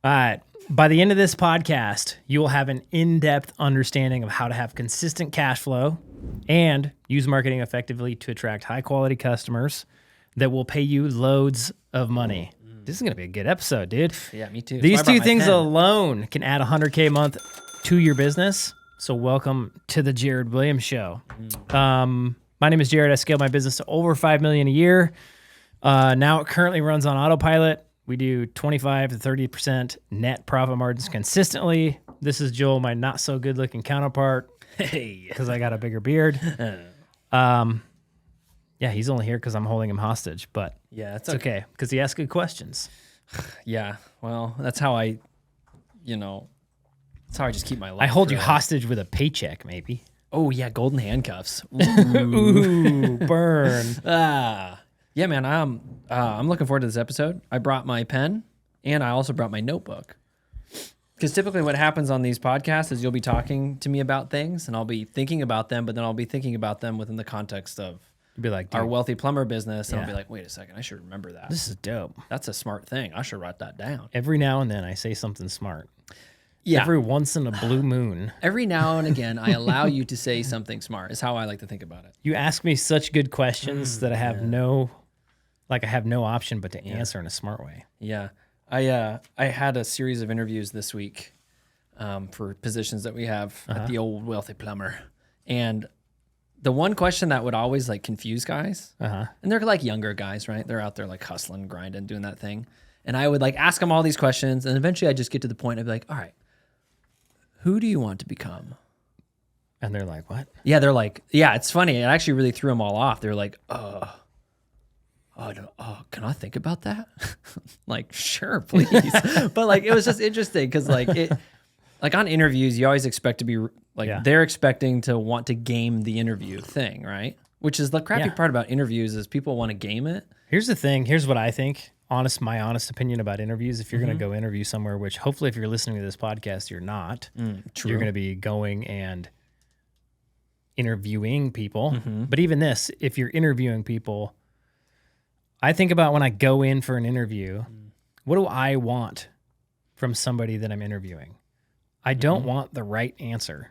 All right. By the end of this podcast, you will have an in-depth understanding of how to have consistent cash flow and use marketing effectively to attract high-quality customers that will pay you loads of money. This is going to be a good episode, dude. Yeah, me too. These two things alone can add $100K a month to your business. So welcome to the Jared Williams Show. My name is Jared. I scaled my business to over $5 million a year. Now it currently runs on autopilot. We do 25 to 30% net profit margins consistently. This is Joel, my not so good looking counterpart. Hey, because I got a bigger beard. Yeah, he's only here because I'm holding him hostage, but yeah, it's okay because he asks good questions. Yeah, well, that's how I just keep my life. I hold you hostage with a paycheck, maybe. Oh yeah, golden handcuffs. Ooh, burn. Yeah, man, I'm looking forward to this episode. I brought my pen, and I also brought my notebook. Because typically what happens on these podcasts is you'll be talking to me about things, and I'll be thinking about them, but then I'll be thinking about them within the context of be like, our wealthy plumber business, and I'll be like, wait a second, I should remember that. This is dope. That's a smart thing. I should write that down. Every now and then I say something smart. Yeah. Every once in a blue moon. Every now and again, I allow you to say something smart, is how I like to think about it. You ask me such good questions that I have no option but to answer in a smart way. Yeah. I had a series of interviews this week for positions that we have at the old wealthy plumber. And the one question that would always like confuse guys, and they're like younger guys, right? They're out there like hustling, grinding, doing that thing. And I would like ask them all these questions, and eventually I just get to the point of like, all right, who do you want to become? And they're like, what? Yeah, they're like, yeah, it's funny. It actually really threw them all off. They're like, can I think about that? Like, sure, please. But like, it was just interesting because like on interviews, you always expect to be like, they're expecting to want to game the interview thing, right? Which is the crappy part about interviews is people want to game it. Here's the thing. Here's what I think. My honest opinion about interviews. If you're going to go interview somewhere, which hopefully if you're listening to this podcast, you're not. True. You're going to be going and interviewing people. But even this, if you're interviewing people, I think about when I go in for an interview, what do I want from somebody that I'm interviewing? I don't want the right answer.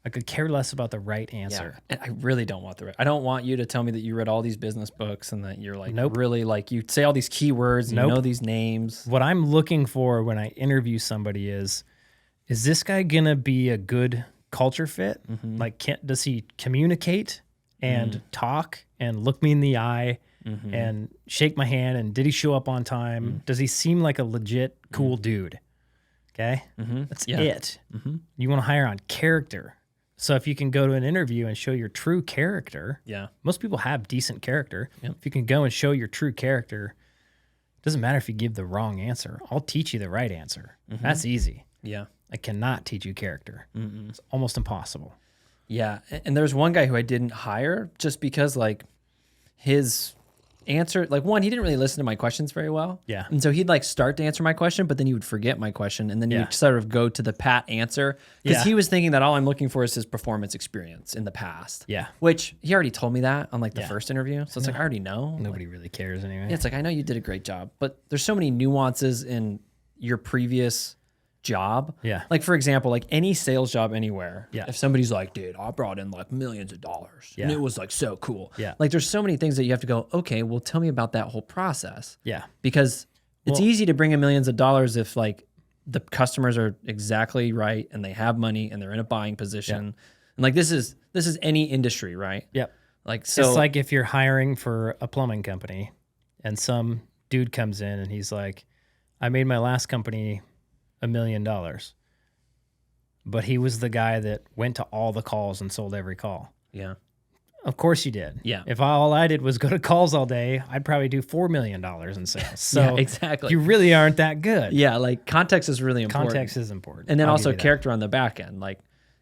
I could care less about the right answer. Yeah. And I really don't want the right. I don't want you to tell me that you read all these business books and that you're like really like you say all these keywords and you know these names. What I'm looking for when I interview somebody is this guy gonna be a good culture fit? Like, does he communicate and talk and look me in the eye and shake my hand? And did he show up on time? Does he seem like a legit cool dude? Okay, that's it. You want to hire on character. So if you can go to an interview and show your true character, most people have decent character. If you can go and show your true character, it doesn't matter if you give the wrong answer. I'll teach you the right answer. That's easy. Yeah, I cannot teach you character. It's almost impossible. Yeah, and there's one guy who I didn't hire just because like his answer, like one, he didn't really listen to my questions very well. Yeah. And so he'd like start to answer my question, but then he would forget my question. And then he'd sort of go to the pat answer because he was thinking that all I'm looking for is his performance experience in the past. Yeah. Which he already told me that on like the first interview. So it's like, I already know. Nobody really cares anyway. Yeah, it's like, I know you did a great job, but there's so many nuances in your previous job. Yeah. Like for example, like any sales job anywhere. Yeah. If somebody's like, dude, I brought in like millions of dollars and it was like so cool. Yeah. Like there's so many things that you have to go, okay, well tell me about that whole process. Yeah. Because it's easy to bring in millions of dollars if like the customers are exactly right and they have money and they're in a buying position. And like this is any industry, right? Yep. Like so it's like if you're hiring for a plumbing company and some dude comes in and he's like, I made my last company $1 million, but he was the guy that went to all the calls and sold every call. Yeah. Of course you did. Yeah. If all I did was go to calls all day, I'd probably do $4 million in sales. So exactly. You really aren't that good. Yeah. Like context is really important. Context is important. And then also character on the back end. Like,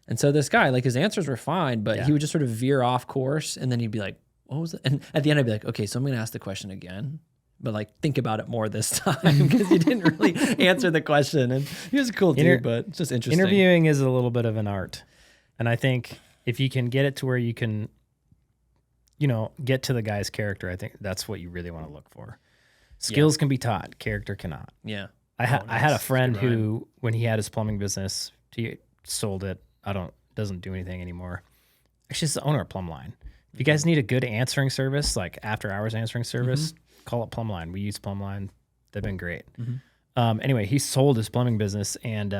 and so this guy, like his answers were fine, but he would just sort of veer off course. And then he'd be like, what was it? And at the end I'd be like, okay, so I'm going to ask the question again. But like, think about it more this time because he didn't really answer the question. And he was a cool dude, but it's just interesting. Interviewing is a little bit of an art. And I think if you can get it to where you can, get to the guy's character, I think that's what you really want to look for. Skills can be taught, character cannot. Yeah. I had a friend who, when he had his plumbing business, he sold it. Doesn't do anything anymore. Actually, it's the owner of Plumline. If you guys need a good answering service, like after hours answering service, call it Plumline. We use Plumline. They've been great. Anyway, he sold his plumbing business, and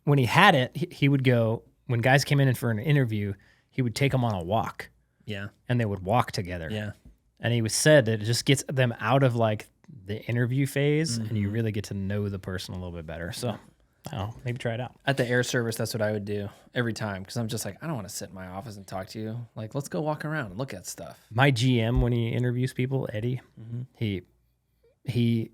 when he had it, he would go, when guys came in for an interview, he would take them on a walk. Yeah. And they would walk together. Yeah. And he said that it just gets them out of like the interview phase, and you really get to know the person a little bit better. So, I don't know, maybe try it out. At the air service, that's what I would do every time, because I'm just like, I don't want to sit in my office and talk to you. Like, let's go walk around and look at stuff. My GM, when he interviews people, Eddie, he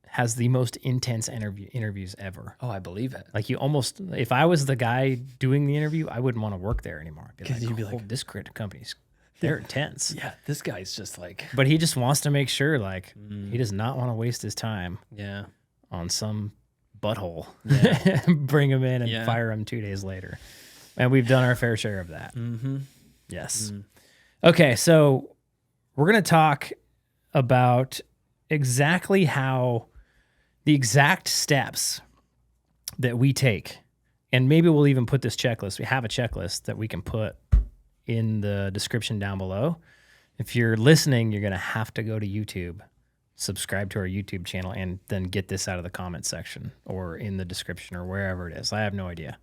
has the most intense interviews ever. Oh, I believe it. Like if I was the guy doing the interview, I wouldn't want to work there anymore. Because you'd be like, this company's, they're intense. Yeah, this guy's just like. But he just wants to make sure, like, he does not want to waste his time. Yeah. On some butthole. Yeah. Bring him in and fire him 2 days later. And we've done our fair share of that. Yes. Okay, so we're going to talk about exactly how the exact steps that we take, and maybe we'll even put this checklist. We have a checklist that we can put in the description down below. If you're listening, you're going to have to go to YouTube, subscribe to our YouTube channel, and then get this out of the comment section or in the description or wherever it is. I have no idea.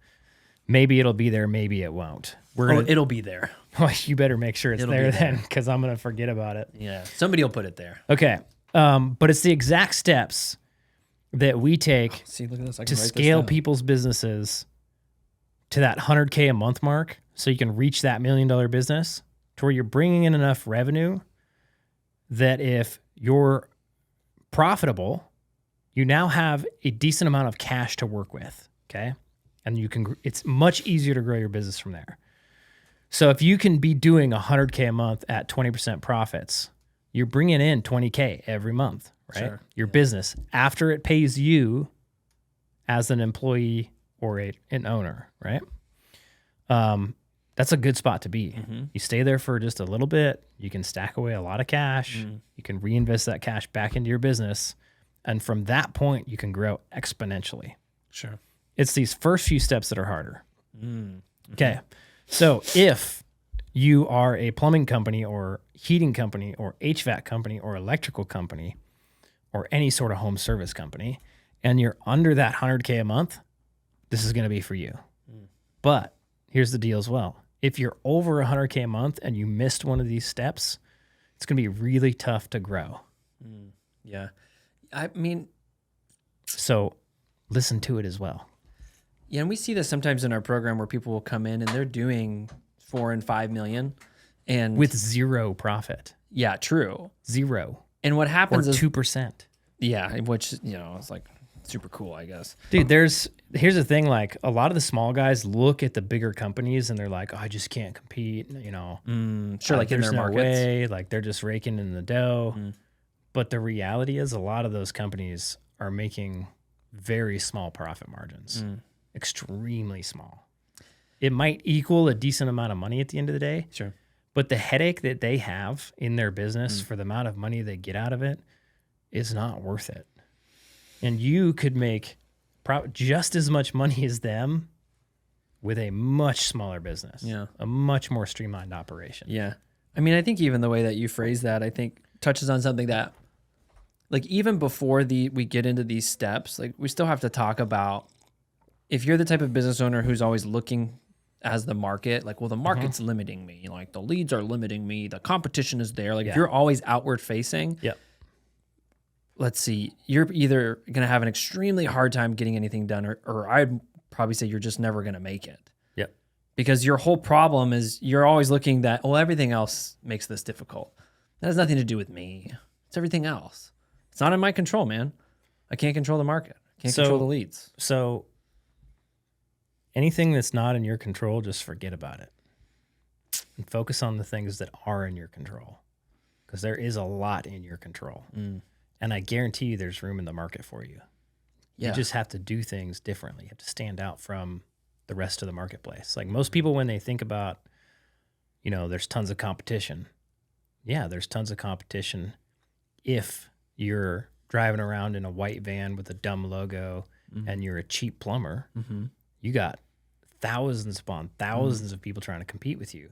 Maybe it'll be there, maybe it won't. It'll be there. Well, you better make sure it'll there then, because I'm going to forget about it. Yeah, somebody will put it there. Okay, but it's the exact steps that we take See, look at this. I can to write scale this down. people's businesses to that 100K a month mark, so you can reach that $1 million business to where you're bringing in enough revenue that if you're profitable, you now have a decent amount of cash to work with, okay? And it's much easier to grow your business from there. So if you can be doing 100K a month at 20% profits, you're bringing in 20K every month, right? Sure. Your business, after it pays you as an employee or an owner, right? That's a good spot to be. You stay there for just a little bit. You can stack away a lot of cash. You can reinvest that cash back into your business. And from that point, you can grow exponentially. Sure. It's these first few steps that are harder. Okay. So if you are a plumbing company or heating company or HVAC company or electrical company or any sort of home service company, and you're under that 100K a month, this is going to be for you. But here's the deal as well. If you're over 100K a month and you missed one of these steps, it's going to be really tough to grow. Yeah. I mean, so listen to it as well. Yeah, and we see this sometimes in our program where people will come in and they're doing 4 and 5 million, and with zero profit. Yeah, true. Zero. And what happens is is 2%. Yeah, which it's like super cool, I guess. Dude, here's the thing, like a lot of the small guys look at the bigger companies and they're like, oh, I just can't compete, Sure, like in their markets. Way, like they're just raking in the dough. But the reality is a lot of those companies are making very small profit margins. Extremely small. It might equal a decent amount of money at the end of the day. Sure. But the headache that they have in their business for the amount of money they get out of it is not worth it. And you could make just as much money as them with a much smaller business. Yeah. A much more streamlined operation. Yeah. I mean, I think even the way that you phrase that, I think touches on something that, like, even before we get into these steps, like, we still have to talk about, if you're the type of business owner who's always looking as the market, like, well, the market's limiting me, like the leads are limiting me, the competition is there. Like, if you're always outward facing, let's see, you're either going to have an extremely hard time getting anything done, or I'd probably say you're just never going to make it. Yep. Because your whole problem is you're always looking that, well, everything else makes this difficult. That has nothing to do with me. It's everything else. It's not in my control, man. I can't control the market. I can't control the leads. So anything that's not in your control, just forget about it. And focus on the things that are in your control. Because there is a lot in your control. And I guarantee you there's room in the market for you. Yeah. You just have to do things differently. You have to stand out from the rest of the marketplace. Like most people, when they think about, there's tons of competition. Yeah, there's tons of competition if you're driving around in a white van with a dumb logo and you're a cheap plumber, you got thousands upon thousands of people trying to compete with you.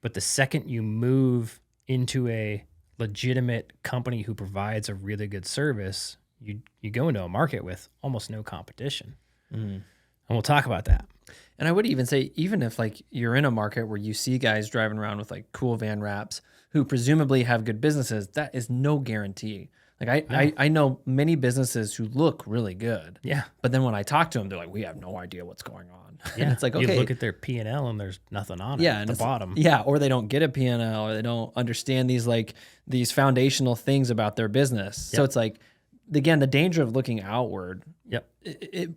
But the second you move into a legitimate company who provides a really good service, you go into a market with almost no competition. And we'll talk about that. And I would even say, even if like you're in a market where you see guys driving around with like cool van wraps who presumably have good businesses, that is no guarantee. Like I know many businesses who look really good. Yeah. But then when I talk to them, they're like, we have no idea what's going on. Yeah. And it's like, okay. You look at their P&L and there's nothing on it at the bottom. Yeah. Or they don't get a P&L, or they don't understand these foundational things about their business. Yep. So it's like, again, the danger of looking outward. Yep.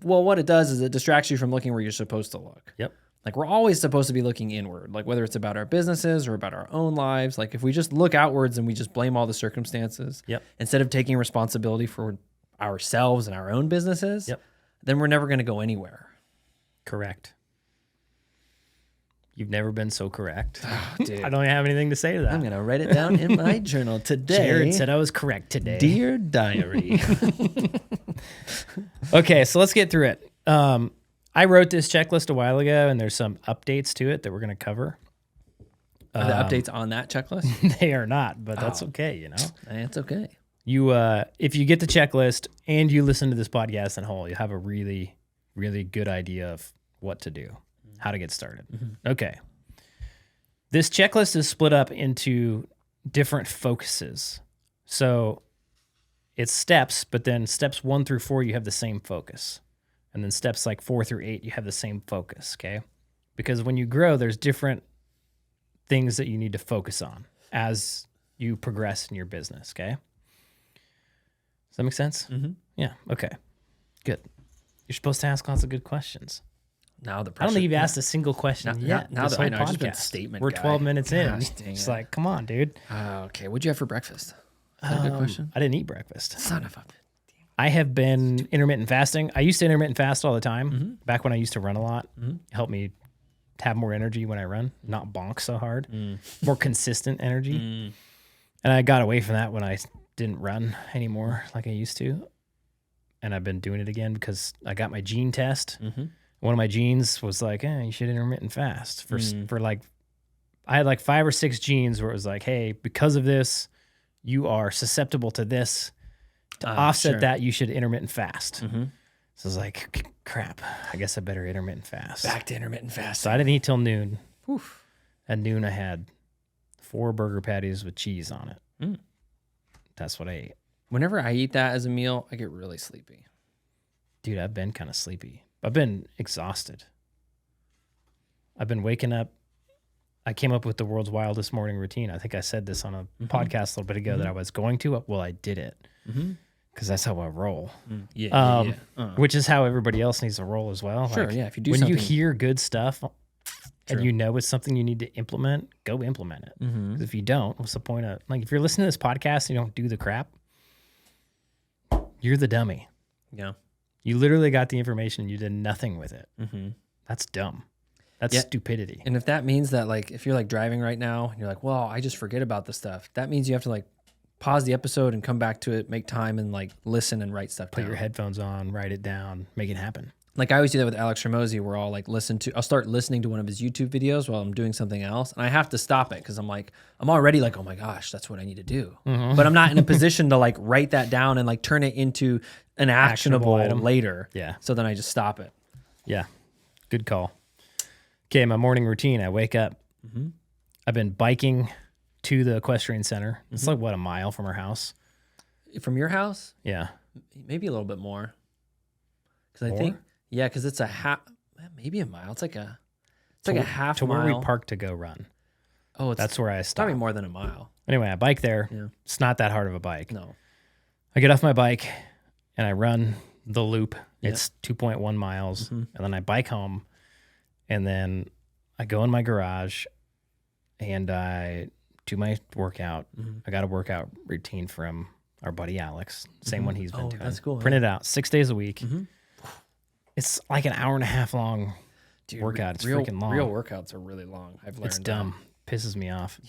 Well, what it does is it distracts you from looking where you're supposed to look. Yep. Like we're always supposed to be looking inward, like whether it's about our businesses or about our own lives. Like if we just look outwards and we just blame all the circumstances, instead of taking responsibility for ourselves and our own businesses, then we're never going to go anywhere. Correct. You've never been so correct. Oh, dude. I don't have anything to say to that. I'm going to write it down in my journal today. Jared said I was correct today. Dear diary. Okay, so let's get through it. I wrote this checklist a while ago, and there's some updates to it that we're going to cover. Are the updates on that checklist? They are not, but that's okay, you know? It's okay. You, if you get the checklist and you listen to this podcast in whole, you'll have a really, really good idea of what to do, how to get started. Okay. This checklist is split up into different focuses. So it's steps, but then steps 1 through 4, you have the same focus. And then steps like 4 through 8, you have the same focus, okay? Because when you grow, there's different things that you need to focus on as you progress in your business, okay? Does that make sense? Yeah, okay. Good. You're supposed to ask lots of good questions. Now the pressure. I don't think you've asked a single question yet. Now this that whole I just been podcast. statement We're guy. 12 minutes in. Gosh, dang It's it. like, come on, dude. Okay, what'd you have for breakfast? Is that a good question? I didn't eat breakfast. Son of a... I have been intermittent fasting. I used to intermittent fast all the time. Back when I used to run a lot. It helped me have more energy when I run, not bonk so hard, more consistent energy. And I got away from that when I didn't run anymore like I used to. And I've been doing it again because I got my gene test. One of my genes was like, you should intermittent fast for like, I had like 5 or 6 genes where it was like, hey, because of this, you are susceptible to this. To offset that, you should intermittent fast. So I was like, crap, I guess I better intermittent fast. Back to intermittent fast. So I didn't eat till noon. At noon, I had 4 burger patties with cheese on it. That's what I ate. Whenever I eat that as a meal, I get really sleepy. Dude, I've been kind of sleepy. I've been exhausted. I've been waking up. I came up with the world's wildest morning routine. I think I said this on a podcast a little bit ago that I was going to. Well, I did it. Because that's how I roll. Which is how everybody else needs to roll as well. Sure, like, if you do when something... you hear good stuff and you know it's something you need to implement, go implement it. 'Cause if you don't, what's the point of... Like, if you're listening to this podcast and you don't do the crap, you're the dummy. Yeah. You literally got the information, you did nothing with it. That's dumb. That's stupidity. And if that means that, like, if you're like driving right now and you're like, well, I just forget about the stuff, that means you have to like pause the episode and come back to it, make time and like listen and write stuff down. Put your headphones on, write it down, make it happen. Like I always do that with Alex Ramosi, where I'll like I'll start listening to one of his YouTube videos while I'm doing something else. And I have to stop it because I'm already like, oh my gosh, that's what I need to do. But I'm not in a position to like write that down and like turn it into an actionable item later. Yeah. So then I just stop it. Yeah. Good call. Okay. My morning routine. I wake up. I've been biking to the equestrian center. It's like, what, a mile from our house? From your house? Yeah. Maybe a little bit more. Because I think, because it's maybe a mile. It's like a half to mile. where we park to go run. Oh, that's where I stop. Probably more than a mile. Anyway, I bike there. Yeah. It's not that hard of a bike. No. I get off my bike and I run the loop. It's 2.1 miles. And then I bike home and then I go in my garage and I do my workout. I got a workout routine from our buddy Alex. Same one he's been doing. That's cool. Printed out 6 days a week. It's like an hour and a half long workout. It's freaking long. Real workouts are really long. I've learned. It's dumb. pisses me off.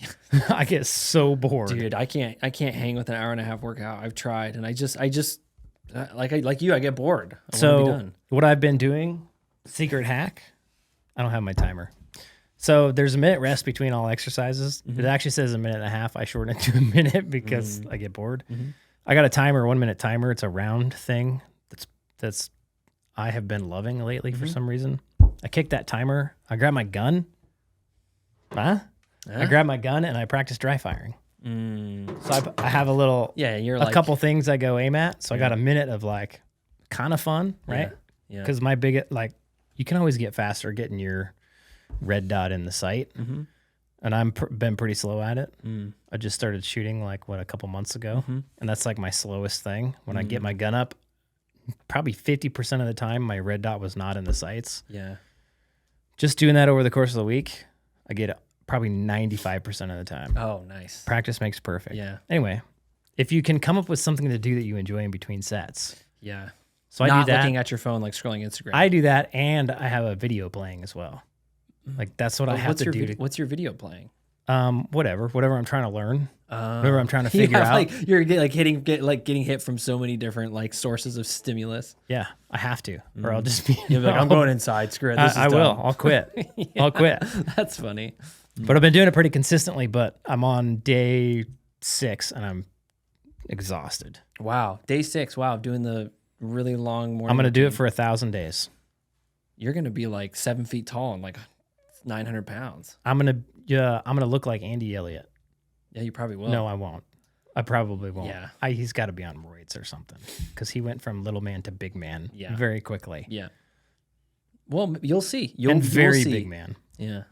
I get so bored. Dude, I can't hang with an hour and a half workout. I've tried, and I just like you, I get bored. I wanna be done. What I've been doing, secret hack, I don't have my timer. So there's a minute rest between all exercises. It actually says a minute and a half. I shorten it to a minute because I get bored. I got a timer, 1 minute timer. It's a round thing that's I have been loving lately for some reason. I kick that timer. I grab my gun. I grab my gun and I practice dry firing. So I have a little, a couple things I go aim at. So I got a minute of like kind of fun, right? Yeah. Because my biggest, like, you can always get faster getting your red dot in the sight. And I'm been pretty slow at it. I just started shooting like a couple months ago. And that's like my slowest thing. When I get my gun up, probably 50% of the time my red dot was not in the sights. Yeah. Just doing that over the course of the week, I get probably 95% of the time. Oh, nice. Practice makes perfect. Yeah. Anyway, if you can come up with something to do that you enjoy in between sets. Yeah. So I do that. Not looking at your phone, like scrolling Instagram. I do that, and I have a video playing as well. Like that's what I have to do. What's your video playing? Whatever I'm trying to learn, whatever I'm trying to figure out. Like you're getting hit from so many different like sources of stimulus. Yeah, I have to, or I'll just be. You're like, I'm going inside. Screw it. I will. I'll quit. I'll quit. That's funny. But I've been doing it pretty consistently. But I'm on day 6 and I'm exhausted. Wow, day 6. Wow, doing the really long morning. I'm gonna do it for 1,000 days. You're gonna be like 7 feet tall and like 900 pounds. I'm gonna look like Andy Elliott. Yeah, you probably will. No, I won't. I probably won't. Yeah. He's got to be on roids or something because he went from little man to big man very quickly. Yeah. Well, you'll see. You'll see. Big man. Yeah.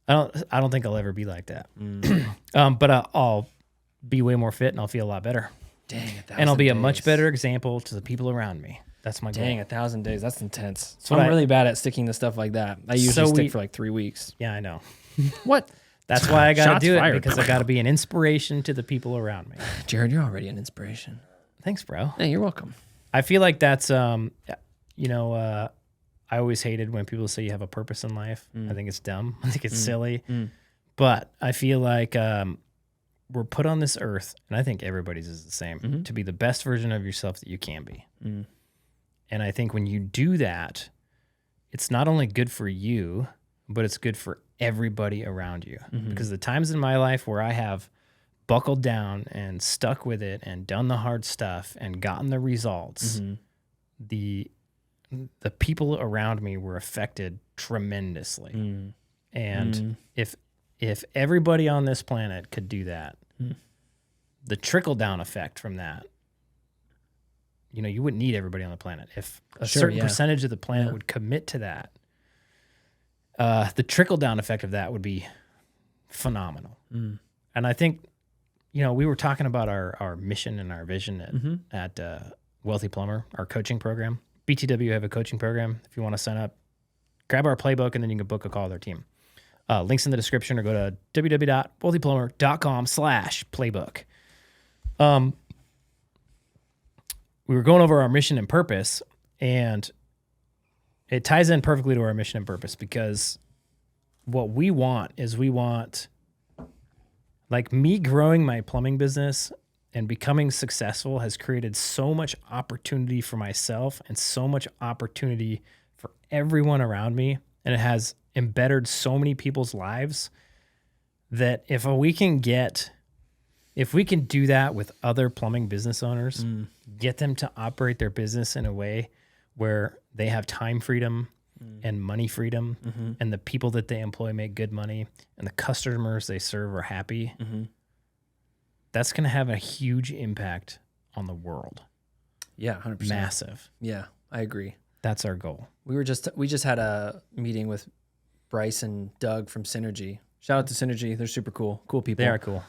I don't think I'll ever be like that. But I'll be way more fit and I'll feel a lot better. Dang, and I'll be a much better example to the people around me. That's my goal. Dang, 1,000 days. That's intense. So I'm really bad at sticking to stuff like that. I usually stick for like 3 weeks. Yeah, I know. What? That's why I got to do it, because I got to be an inspiration to the people around me. Jared, you're already an inspiration. Thanks, bro. Hey, you're welcome. I feel like that's, I always hated when people say you have a purpose in life. I think it's dumb. I think it's silly. But I feel like we're put on this earth, and I think everybody's is the same, to be the best version of yourself that you can be. And I think when you do that, it's not only good for you, but it's good for everybody around you. Because the times in my life where I have buckled down and stuck with it and done the hard stuff and gotten the results, the people around me were affected tremendously. And if everybody on this planet could do that, the trickle down effect from that, you wouldn't need everybody on the planet. If a certain percentage of the planet would commit to that, the trickle down effect of that would be phenomenal. And I think, we were talking about our mission and our vision at Wealthy Plumber, our coaching program. BTW have a coaching program. If you want to sign up, grab our playbook and then you can book a call with our team. Links in the description, or go to www.wealthyplumber.com/playbook. We were going over our mission and purpose, and it ties in perfectly to our mission and purpose, because what we want is like me growing my plumbing business and becoming successful has created so much opportunity for myself and so much opportunity for everyone around me. And it has embittered so many people's lives that if we can do that with other plumbing business owners, get them to operate their business in a way where they have time freedom and money freedom, and the people that they employ make good money, and the customers they serve are happy, that's going to have a huge impact on the world. Yeah, 100%. Massive. Yeah, I agree. That's our goal. We just had a meeting with Bryce and Doug from Synergy. Shout out to Synergy. They're super cool. Cool people. They are cool.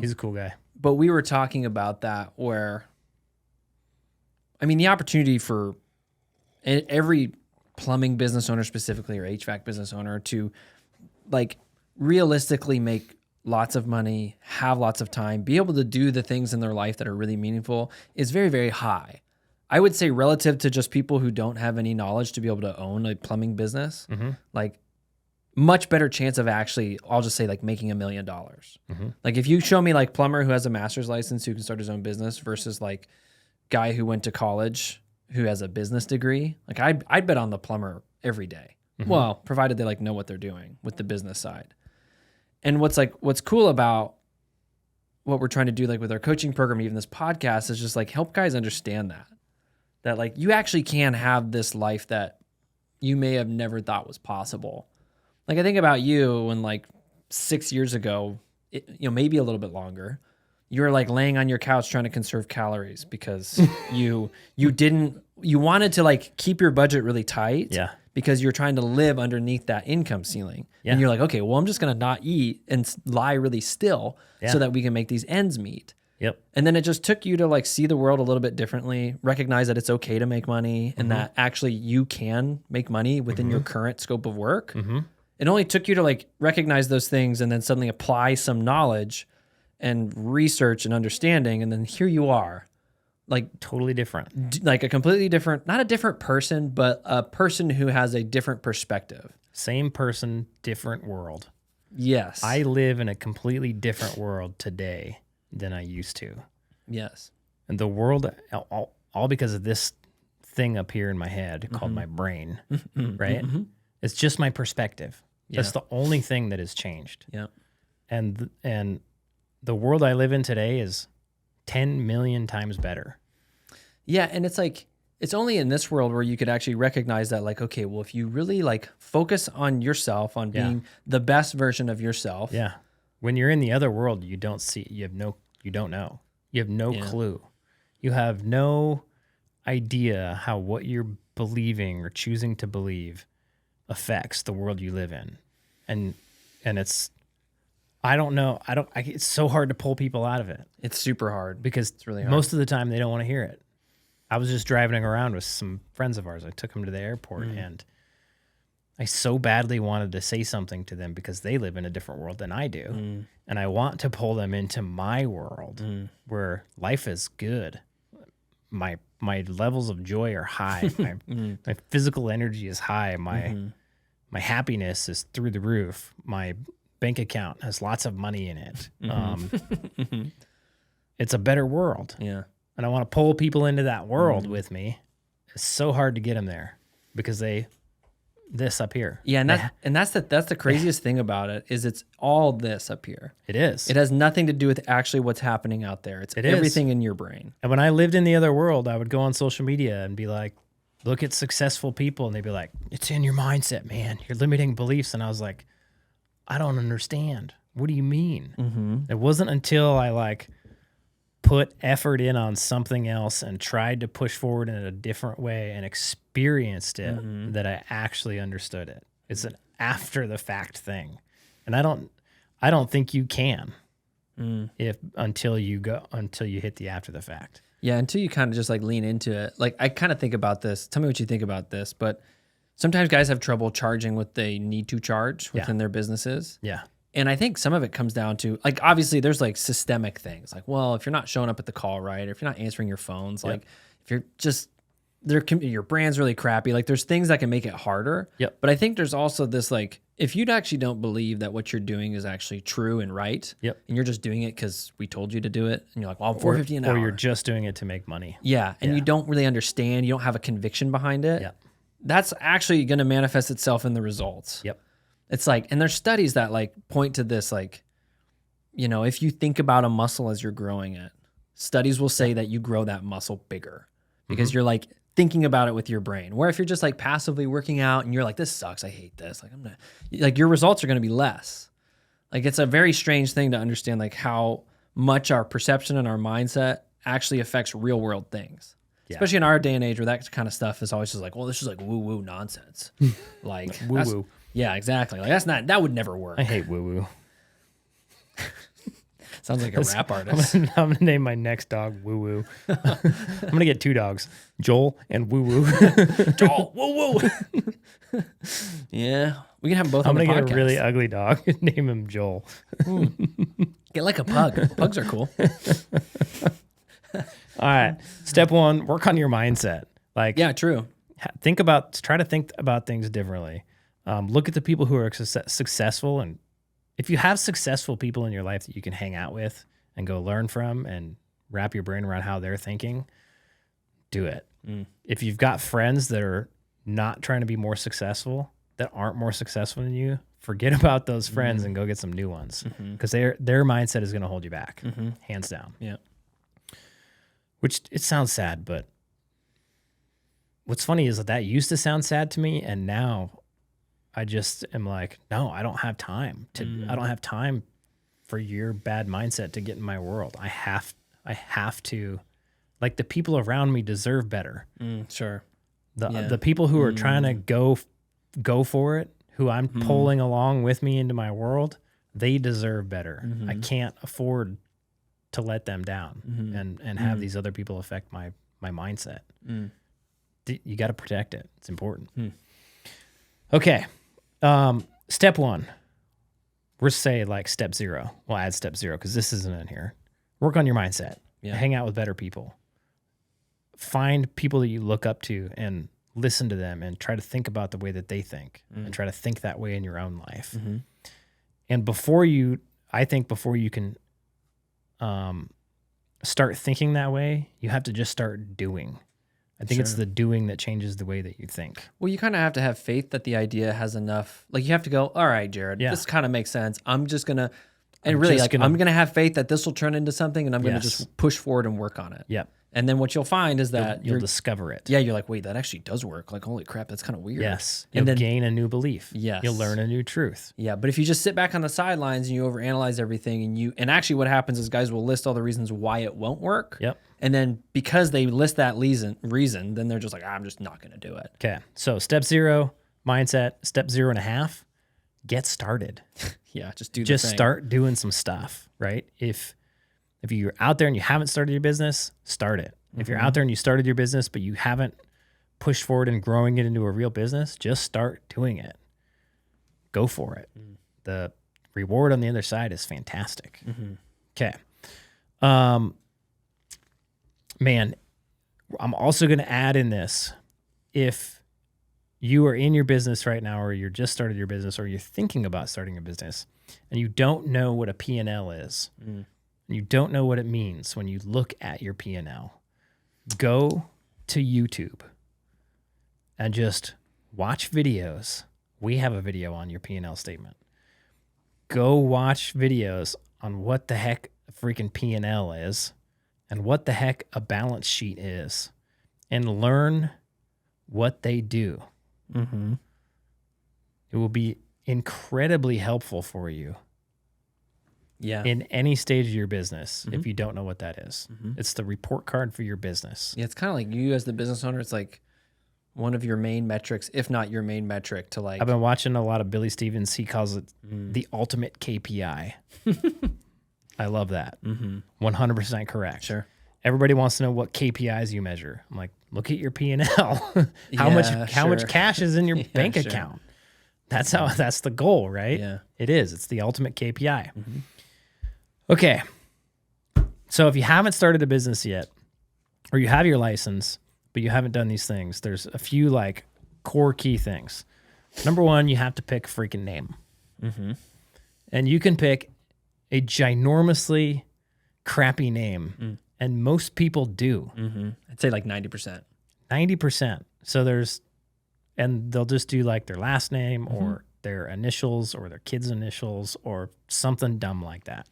He's a cool guy. But we were talking about that where, the opportunity for every plumbing business owner specifically, or HVAC business owner, to like realistically make lots of money, have lots of time, be able to do the things in their life that are really meaningful is very, very high. I would say relative to just people who don't have any knowledge to be able to own a plumbing business, like much better chance of actually, I'll just say like making $1 million. Like if you show me like plumber who has a master's license who can start his own business versus like guy who went to college who has a business degree, like I'd bet on the plumber every day. Well, provided they like know what they're doing with the business side. And what's cool about what we're trying to do like with our coaching program, even this podcast, is just like help guys understand that like you actually can have this life that you may have never thought was possible. Like I think about you when like 6 years ago, maybe a little bit longer, you were like laying on your couch trying to conserve calories because you wanted to like keep your budget really tight. Yeah. Because you're trying to live underneath that income ceiling. Yeah. And you're like, okay, well, I'm just going to not eat and lie really still so that we can make these ends meet. Yep. And then it just took you to like see the world a little bit differently, recognize that it's okay to make money and that actually you can make money within your current scope of work. It only took you to like recognize those things and then suddenly apply some knowledge and research and understanding. And then here you are. Like totally different, like a completely different, not a different person, but a person who has a different perspective. Same person, different world. Yes. I live in a completely different world today than I used to. Yes. And the world, all because of this thing up here in my head called my brain, right? It's just my perspective. Yeah. That's the only thing that has changed. Yeah. And the world I live in today is 10 million times better. Yeah, and it's like, it's only in this world where you could actually recognize that like, okay, well, if you really like focus on yourself, on being the best version of yourself. Yeah. When you're in the other world, you don't know. You have no clue. You have no idea how what you're believing or choosing to believe affects the world you live in. And it's, I don't know. It's so hard to pull people out of it. It's super hard because it's really hard. Most of the time they don't want to hear it. I was just driving around with some friends of ours. I took them to the airport and I so badly wanted to say something to them because they live in a different world than I do. And I want to pull them into my world where life is good. My levels of joy are high. My physical energy is high. My happiness is through the roof. My bank account has lots of money in it. It's a better world. Yeah. And I want to pull people into that world with me. It's so hard to get them there because this up here. Yeah. And that's the craziest thing about it is it's all this up here. It is. It has nothing to do with actually what's happening out there. It's everything in your brain. And when I lived in the other world, I would go on social media and be like, look at successful people. And they'd be like, it's in your mindset, man. You're limiting beliefs. And I was like, I don't understand. What do you mean? It wasn't until I like put effort in on something else and tried to push forward in a different way and experienced it that I actually understood it. It's an after the fact thing. And I don't think you can until you hit the after the fact. Yeah, until you kind of just like lean into it. Like I kind of think about this. Tell me what you think about this, but sometimes guys have trouble charging what they need to charge within their businesses. Yeah. And I think some of it comes down to, like, obviously there's like systemic things. Like, well, if you're not showing up at the call right, or if you're not answering your phones, like if you're just, your brand's really crappy. Like there's things that can make it harder. Yep. But I think there's also this, like, if you actually don't believe that what you're doing is actually true and right, and you're just doing it because we told you to do it, and you're like, well, I'm $4.50 an hour. Or you're just doing it to make money. Yeah. And you don't really understand. You don't have a conviction behind it. Yeah. That's actually going to manifest itself in the results. Yep. It's like, and there's studies that like point to this, like, you know, if you think about a muscle as you're growing it, studies will say that you grow that muscle bigger because you're like thinking about it with your brain. Where if you're just like passively working out and you're like, this sucks, I hate this. Like like your results are going to be less. Like it's a very strange thing to understand, like how much our perception and our mindset actually affects real world things. Yeah. Especially in our day and age where that kind of stuff is always just like, well, this is like woo-woo nonsense. Like woo-woo. Yeah, exactly. Like that would never work. I hate woo-woo. Sounds like a rap artist. I'm gonna name my next dog Woo-Woo. I'm gonna get 2 dogs, Joel and Woo-Woo. Joel, Woo-Woo. Yeah, we can have them both on the podcast. I'm gonna get a really ugly dog and name him Joel. Get like a pug. Pugs are cool. All right. Step 1, work on your mindset. Like, yeah, true. Try to think about things differently. Look at the people who are successful, and if you have successful people in your life that you can hang out with and go learn from and wrap your brain around how they're thinking, do it. If you've got friends that are not trying to be more successful, that aren't more successful than you, forget about those friends and go get some new ones, because their mindset is going to hold you back, hands down. Yeah. Which, it sounds sad, but what's funny is that used to sound sad to me, and now I just am like, no, I don't have time I don't have time for your bad mindset to get in my world. I have to, like, the people around me deserve better. Sure. The people who are trying to go for it, who I'm pulling along with me into my world, they deserve better. I can't afford to let them down and have these other people affect my mindset. You got to protect it. It's important. Okay. Step 1, we're say like step 0. We'll add step 0 because this isn't in here. Work on your mindset. Hang out with better people. Find people that you look up to and listen to them and try to think about the way that they think and try to think that way in your own life. And before you can start thinking that way, you have to just start doing. I think it's the doing that changes the way that you think. Well, you kind of have to have faith that the idea has enough. Like, you have to go, all right, Jared, this kind of makes sense. I'm just going to, and really, like, I'm going to have faith that this will turn into something, and I'm going to just push forward and work on it. Yep. And then what you'll find is that you'll discover it. Yeah, you're like, wait, that actually does work. Like, holy crap, that's kind of weird. Yes. You'll gain a new belief. Yes. You'll learn a new truth. Yeah, but if you just sit back on the sidelines and you overanalyze everything, and actually what happens is guys will list all the reasons why it won't work. Yep. And then because they list that reason, then they're just like, I'm just not going to do it. Okay. So step 0, mindset. Step 0.5, get started. Yeah, just do the Just thing. start doing some stuff, right? If you're out there and you haven't started your business, start it. If you're out there and you started your business, but you haven't pushed forward and growing it into a real business, just start doing it. Go for it. The reward on the other side is fantastic. Okay. Man, I'm also going to add in this. If you are in your business right now, or you're just started your business, or you're thinking about starting a business, and you don't know what a P&L is, and you don't know what it means when you look at your P&L, go to YouTube and just watch videos. We have a video on your P&L statement. Go watch videos on what the heck a freaking P&L is and what the heck a balance sheet is, and learn what they do. It will be incredibly helpful for you in any stage of your business if you don't know what that is. It's the report card for your business. Yeah, it's kind of like you as the business owner, it's like one of your main metrics, if not your main metric to like. I've been watching a lot of Billy Stevens. He calls it the ultimate KPI. I love that. 100% correct. Sure. Everybody wants to know what KPIs you measure. I'm like, look at your P&L. How much cash is in your bank account? That's the goal, right? Yeah. It is. It's the ultimate KPI. Okay. So if you haven't started a business yet, or you have your license, but you haven't done these things, there's a few like core key things. Number 1, you have to pick a freaking name. And you can pick a ginormously crappy name. And most people do. I'd say like 90%. 90%. So and they'll just do like their last name or their initials or their kids' initials or something dumb like that.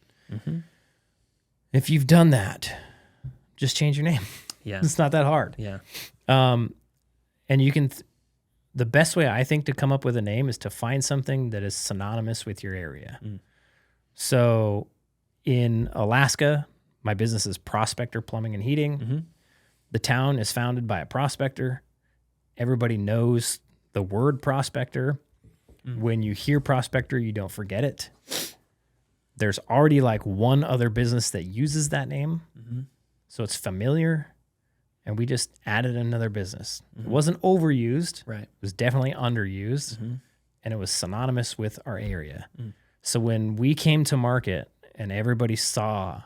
If you've done that, just change your name. Yeah. It's not that hard. Yeah. And you can, the best way I think to come up with a name is to find something that is synonymous with your area. So in Alaska, my business is Prospector Plumbing and Heating. The town is founded by a prospector. Everybody knows the word prospector. When you hear prospector, you don't forget it. There's already like one other business that uses that name. So it's familiar. And we just added another business. It wasn't overused. Right. It was definitely underused. And it was synonymous with our area. So when we came to market and everybody saw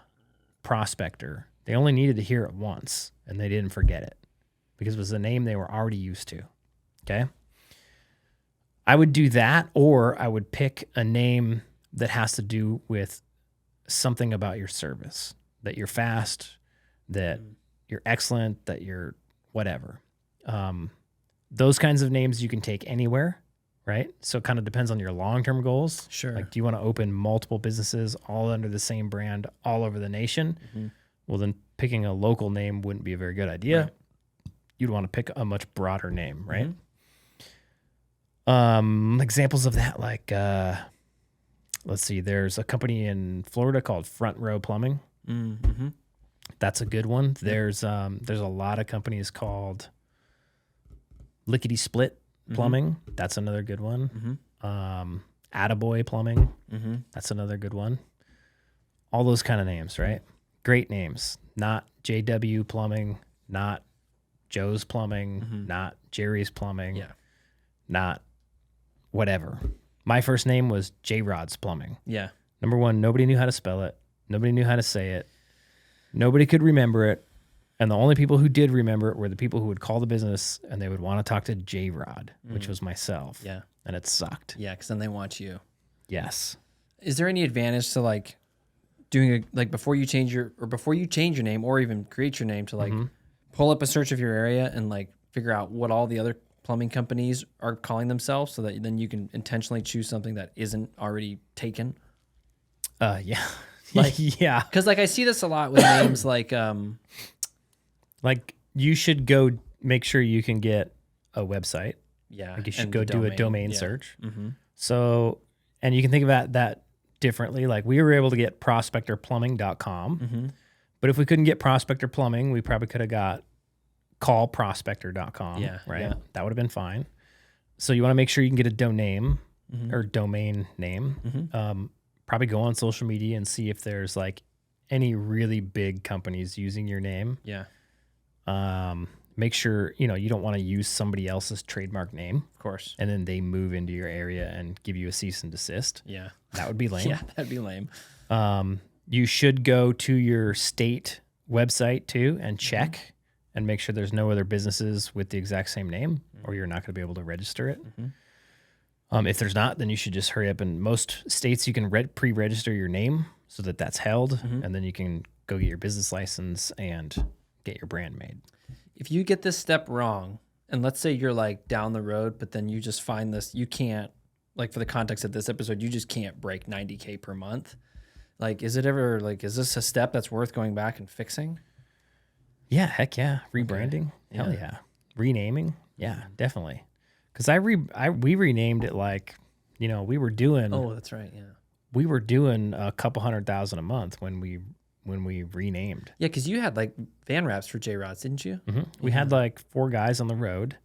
prospector, they only needed to hear it once and they didn't forget it because it was a name they were already used to. Okay. I would do that, or I would pick a name that has to do with something about your service, that you're fast, that you're excellent, that you're whatever. Those kinds of names you can take anywhere, right? So it kind of depends on your long-term goals. Sure. Like, do you want to open multiple businesses all under the same brand all over the nation? Well, then picking a local name wouldn't be a very good idea. Right. You'd want to pick a much broader name, right? Examples of that, like, let's see, there's a company in Florida called Front Row Plumbing. That's a good one. There's a lot of companies called Lickety Split Plumbing. That's another good one. Attaboy Plumbing. That's another good one. All those kind of names, right? Great names. Not JW Plumbing, not Joe's Plumbing, not Jerry's Plumbing, not whatever. My first name was J Rod's Plumbing. Yeah. Number one, nobody knew how to spell it. Nobody knew how to say it. Nobody could remember it. And the only people who did remember it were the people who would call the business and they would want to talk to J Rod, which was myself. Yeah. And it sucked. Yeah, because then they want you. Yes. Is there any advantage to like doing before you change your name or even create your name to like pull up a search of your area and like figure out what all the other plumbing companies are calling themselves so that then you can intentionally choose something that isn't already taken? Yeah. Like, yeah. Because like I see this a lot with names like you should go make sure you can get a website. Yeah. Like you should go do a domain search. Mm-hmm. So, and you can think about that differently. Like we were able to get prospectorplumbing.com, but if we couldn't get Prospector Plumbing, we probably could have got callprospector.com. Yeah. Right. Yeah. That would have been fine. So you want to make sure you can get a domain or domain name. Probably go on social media and see if there's like any really big companies using your name. Yeah. Make sure, you don't want to use somebody else's trademark name. Of course. And then they move into your area and give you a cease and desist. Yeah. That would be lame. Yeah, that'd be lame. You should go to your state website too and check and make sure there's no other businesses with the exact same name or you're not going to be able to register it. If there's not, then you should just hurry up. In most states, you can pre-register your name so that that's held, and then you can go get your business license and get your brand made. If you get this step wrong, and let's say you're like down the road, but then you just find this, you can't, like for the context of this episode, you just can't break 90K per month. Like, is this a step that's worth going back and fixing? Yeah, heck yeah. Rebranding. Okay. Hell yeah. Renaming. Yeah, definitely. Because we renamed it like, we were doing. Oh, that's right. Yeah. We were doing a couple $100,000 a month when we renamed. Yeah, because you had like van wraps for J-Rods, didn't you? We had like 4 guys on the road.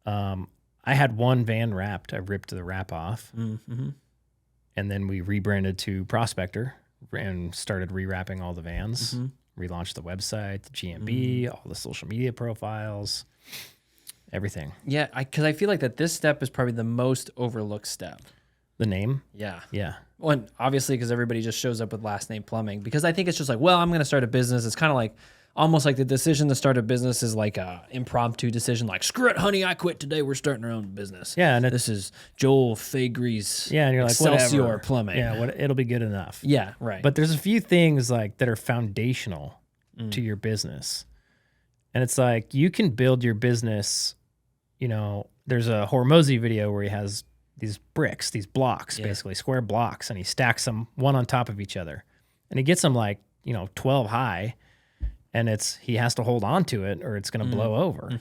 I had one van wrapped. I ripped the wrap off. And then we rebranded to Prospector and started rewrapping all the vans. Relaunched the website, the GMB, all the social media profiles, everything. Yeah, because I feel like that this step is probably the most overlooked step. The name? Yeah. Yeah. Well, obviously, because everybody just shows up with last name plumbing. Because I think it's just like, well, I'm going to start a business. It's kind of like almost like the decision to start a business is like a impromptu decision. Like, screw it, honey, I quit today. We're starting our own business. Yeah, and this is Joel Fagre's. Yeah, and you're like, Excelsior whatever. Plumbing. Yeah, it'll be good enough. Yeah, right. But there's a few things like that are foundational to your business, and it's like you can build your business. There's a Hormozy video where he has these bricks, these blocks, basically square blocks, and he stacks them one on top of each other, and he gets them like 12 high, and he has to hold on to it or it's going to blow over.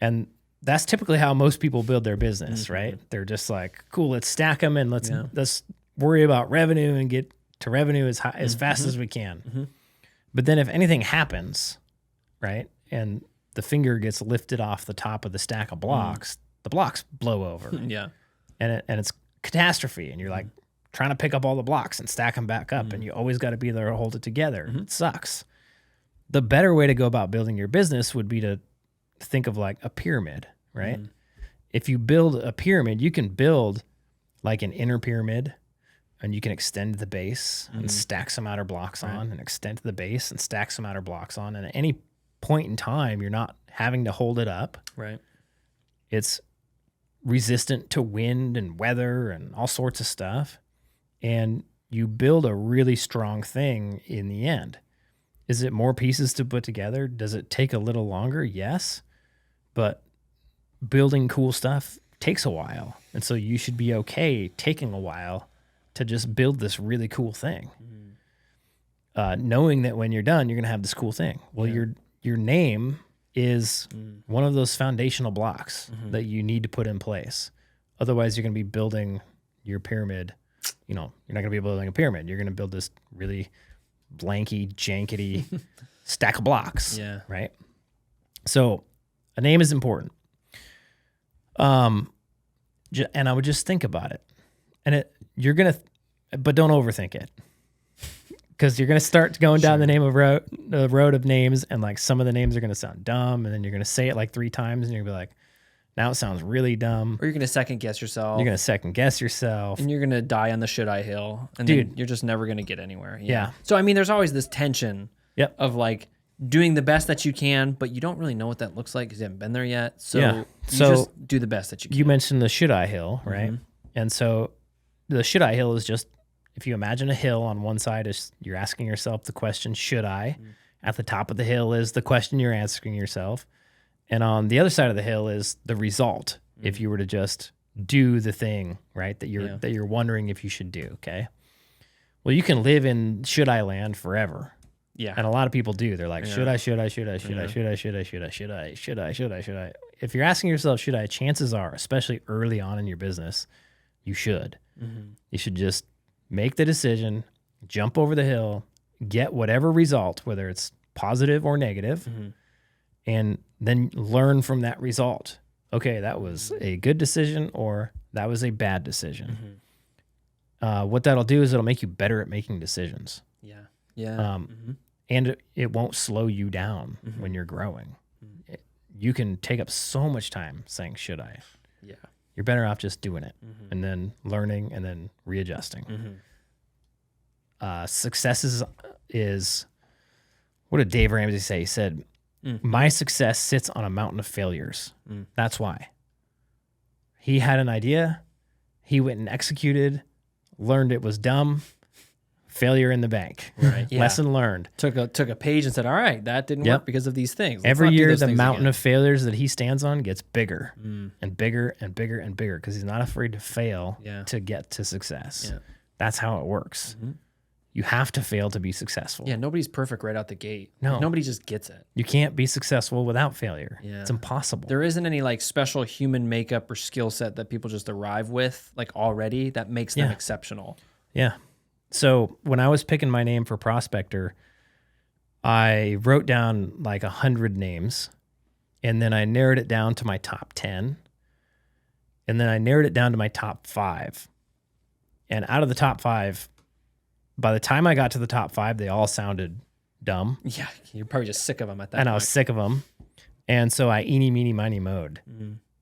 And that's typically how most people build their business, right? They're just like, cool, let's stack them and let's worry about revenue and get to revenue as fast as we can. But then if anything happens, right, and the finger gets lifted off the top of the stack of blocks, the blocks blow over. Yeah. And it's catastrophe. And you're like trying to pick up all the blocks and stack them back up. And you always got to be there to hold it together. It sucks. The better way to go about building your business would be to think of like a pyramid, right? If you build a pyramid, you can build like an inner pyramid and you can extend the base and stack some outer blocks on and extend to the base and stack some outer blocks on. And at any point in time, you're not having to hold it up. Right. It's resistant to wind and weather and all sorts of stuff. And you build a really strong thing in the end. Is it more pieces to put together? Does it take a little longer? Yes. But building cool stuff takes a while. And so you should be okay taking a while to just build this really cool thing. Knowing that when you're done, you're going to have this cool thing. Well, your name is one of those foundational blocks that you need to put in place. Otherwise, you're going to be building your pyramid. You're not going to be building a pyramid. You're going to build this really blanky, jankety stack of blocks. Yeah. Right? So a name is important. And I would just think about it. And but don't overthink it. Because you're going to start going down the road of names, and like some of the names are going to sound dumb, and then you're going to say it like 3 times, and you're going to be like, now it sounds really dumb. Or you're going to second guess yourself. You're going to second guess yourself. And you're going to die on the should I hill. And then you're just never going to get anywhere. Yeah. So, I mean, there's always this tension of like doing the best that you can, but you don't really know what that looks like because you haven't been there yet. So, you just do the best that you can. You mentioned the should I hill, right? And so the should I hill is just, if you imagine a hill on one side, is you're asking yourself the question, should I? At the top of the hill is the question you're asking yourself. And on the other side of the hill is the result. If you were to just do the thing, right, that you're wondering if you should do, okay? Well, you can live in should I land forever. Yeah. And a lot of people do. They're like, should I? If you're asking yourself, should I, chances are, especially early on in your business, you should. You should just make the decision, jump over the hill, get whatever result, whether it's positive or negative, and then learn from that result. Okay, that was a good decision or that was a bad decision. What that'll do is it'll make you better at making decisions. And it won't slow you down when you're growing. You can take up so much time saying, should I? Yeah. You're better off just doing it and then learning and then readjusting. Success is, what did Dave Ramsey say? He said, my success sits on a mountain of failures. That's why. He had an idea. He went and executed, learned it was dumb. Failure in the bank. Right. Lesson learned. Took a page and said, all right, that didn't work because of these things. Every year, the mountain of failures that he stands on gets bigger and bigger and bigger and bigger because he's not afraid to fail to get to success. That's how it works. You have to fail to be successful. Yeah, nobody's perfect right out the gate. No. Like, nobody just gets it. You can't be successful without failure. Yeah. It's impossible. There isn't any like special human makeup or skill set that people just arrive with like already that makes them exceptional. Yeah. So when I was picking my name for Prospector, I wrote down like 100 names, and then I narrowed it down to my top 10, and then I narrowed it down to my top 5. And out of the top 5, by the time I got to the top 5, they all sounded dumb. Yeah, you're probably just sick of them at that point. I was sick of them. And so I eeny, meeny, miny, mowed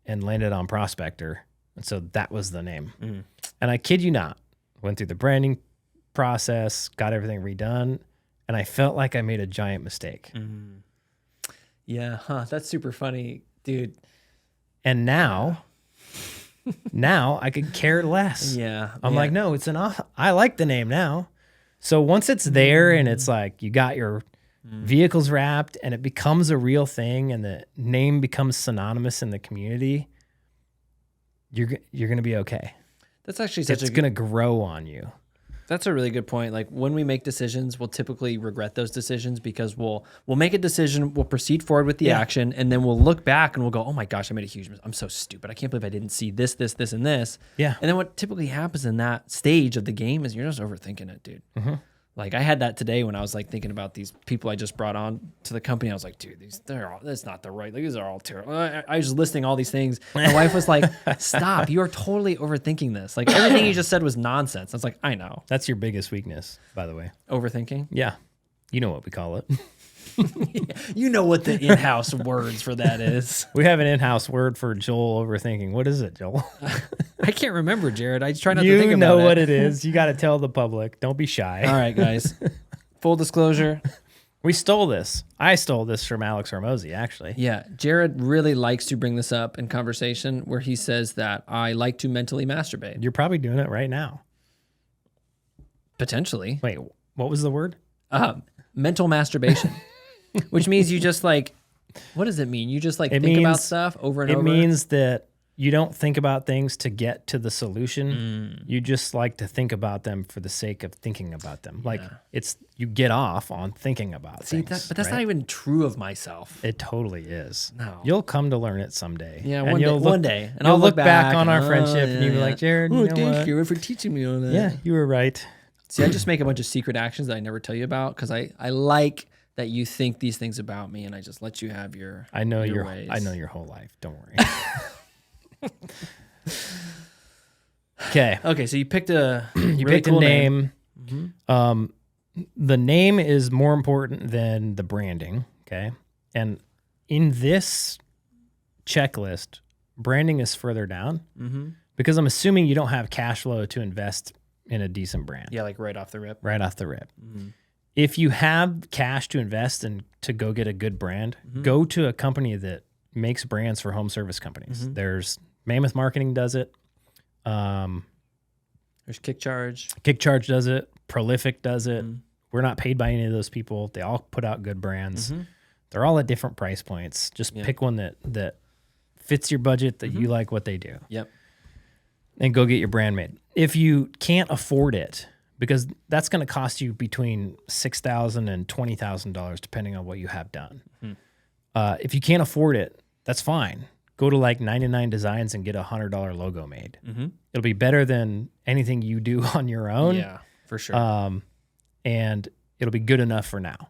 and landed on Prospector. And so that was the name. And I kid you not, went through the branding process, got everything redone, and I felt like I made a giant mistake. Yeah, that's super funny, dude. And now I could care less. I'm like, no, I like the name now. So once it's there and it's like you got your vehicles wrapped and it becomes a real thing and the name becomes synonymous in the community, you're going to be okay. That's actually it's going to grow on you. That's a really good point. Like when we make decisions, we'll typically regret those decisions because we'll make a decision, we'll proceed forward with the action, and then we'll look back and we'll go, oh my gosh, I made a huge mistake. I'm so stupid. I can't believe I didn't see this, and this. Yeah. And then what typically happens in that stage of the game is you're just overthinking it, dude. Like I had that today when I was like thinking about these people I just brought on to the company. I was like, dude, that's not the right. Like, these are all terrible. I was listing all these things. My wife was like, stop. You are totally overthinking this. Like everything you just said was nonsense. I was like, I know. That's your biggest weakness, by the way. Overthinking? Yeah. You know what we call it. You know what the in-house words for that is. We have an in-house word for Joel overthinking. What is it, Joel? I can't remember, Jared. I try not to think about it. You know what it is. You got to tell the public. Don't be shy. All right, guys. Full disclosure, We stole this. I stole this from Alex Hormozy, actually. Yeah. Jared really likes to bring this up in conversation where he says that I like to mentally masturbate. You're probably doing it right now. Potentially. Wait, what was the word? Mental masturbation, which means you just like, what does it mean? You just like think about stuff over and over? It means that you don't think about things to get to the solution. You just like to think about them for the sake of thinking about them. Like you get off on thinking about things. But that's not even true of myself. It totally is. No. You'll come to learn it someday. Yeah, and one day. And I'll look back on our friendship and you'll be like, Jared, you know thank what? you for teaching me on that. Yeah, you were right. See, I just make a bunch of secret actions that I never tell you about because I like that you think these things about me and I just let you have your ways. I know your whole life. Don't worry. Okay, so you picked a name. Mm-hmm. The name is more important than the branding, okay? And in this checklist, branding is further down because I'm assuming you don't have cash flow to invest in a decent brand. Yeah, like right off the rip. Right off the rip. If you have cash to invest and to go get a good brand, go to a company that makes brands for home service companies. There's Mammoth Marketing does it. There's Kickcharge. Kickcharge does it. Prolific does it. We're not paid by any of those people. They all put out good brands. They're all at different price points. Just pick one that fits your budget, that you like what they do. Yep. And go get your brand made. If you can't afford it, because that's going to cost you between $6,000 and $20,000 depending on what you have done. If you can't afford it, that's fine. Go to like 99 Designs and get a $100 logo made. It'll be better than anything you do on your own. Yeah, for sure. And it'll be good enough for now.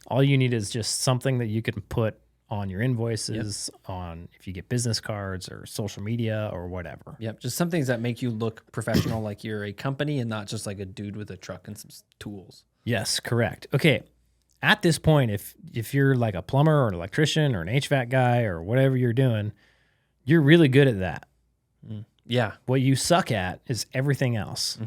All you need is just something that you can put on your invoices, on if you get business cards or social media or whatever. Yep, just some things that make you look professional, like you're a company and not just like a dude with a truck and some tools. Yes, correct. Okay. At this point, if you're like a plumber or an electrician or an HVAC guy or whatever you're doing, you're really good at that. Yeah. What you suck at is everything else.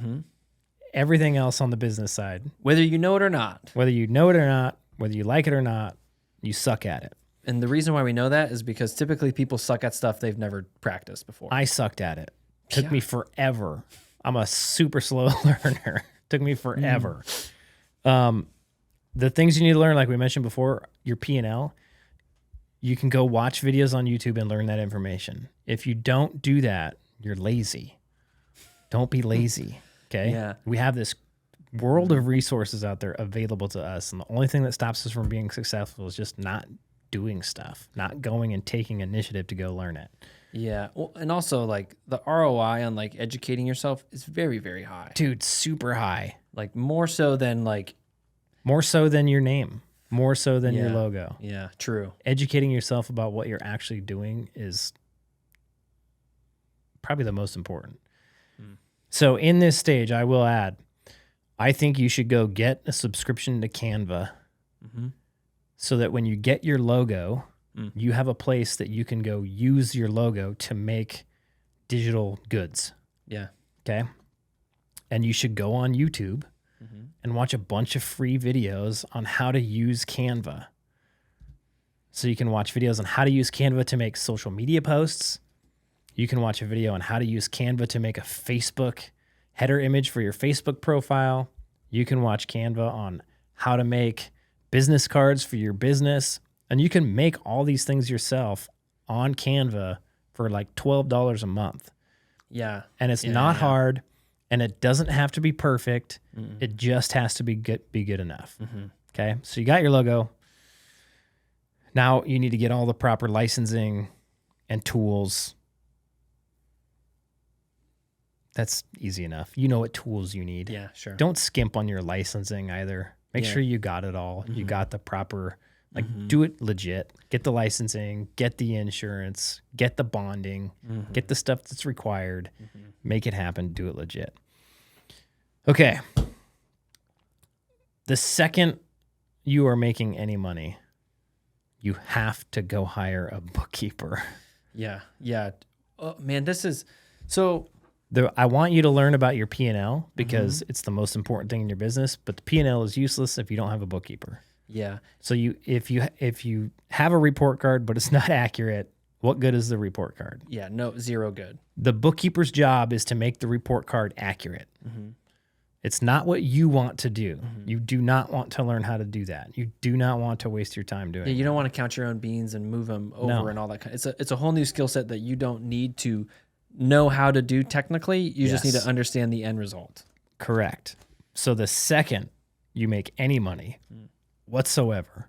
Everything else on the business side. Whether you know it or not. Whether you know it or not, whether you like it or not, you suck at it. And the reason why we know that is because typically people suck at stuff they've never practiced before. I sucked at it. Took me forever. I'm a super slow learner. Took me forever. The things you need to learn, like we mentioned before, your P&L, you can go watch videos on YouTube and learn that information. If you don't do that, you're lazy. Don't be lazy, okay? Yeah. We have this world of resources out there available to us, and the only thing that stops us from being successful is just not doing stuff, not going and taking initiative to go learn it. Yeah. Well, and also like the ROI on like educating yourself is very, very high. Dude, super high. Like more so than your name, more so than your logo. Yeah, true. Educating yourself about what you're actually doing is probably the most important. So in this stage, I will add, I think you should go get a subscription to Canva so that when you get your logo, you have a place that you can go use your logo to make digital goods. Yeah. Okay. And you should go on YouTube and watch a bunch of free videos on how to use Canva. So you can watch videos on how to use Canva to make social media posts. You can watch a video on how to use Canva to make a Facebook header image for your Facebook profile. You can watch Canva on how to make business cards for your business. And you can make all these things yourself on Canva for like $12 a month. Yeah. And it's not hard, and it doesn't have to be perfect. It just has to be good enough. Okay? So you got your logo. Now you need to get all the proper licensing and tools. That's easy enough. You know what tools you need. Yeah, sure. Don't skimp on your licensing either. Make sure you got it all. You got the proper, do it legit. Get the licensing, get the insurance, get the bonding, get the stuff that's required. Make it happen. Do it legit. Okay. The second you are making any money, you have to go hire a bookkeeper. Yeah. Yeah. Oh, man, this is so... I want you to learn about your P&L because it's the most important thing in your business, but the P&L is useless if you don't have a bookkeeper. Yeah. So if you have a report card but it's not accurate, what good is the report card? Yeah, no, zero good. The bookkeeper's job is to make the report card accurate. Mm-hmm. It's not what you want to do. Mm-hmm. You do not want to learn how to do that. You do not want to waste your time doing it. Yeah, you don't want to count your own beans and move them over and all that kind of, it's a whole new skill set that you don't need to know how to do technically. You just need to understand the end result. Correct. So the second you make any money whatsoever,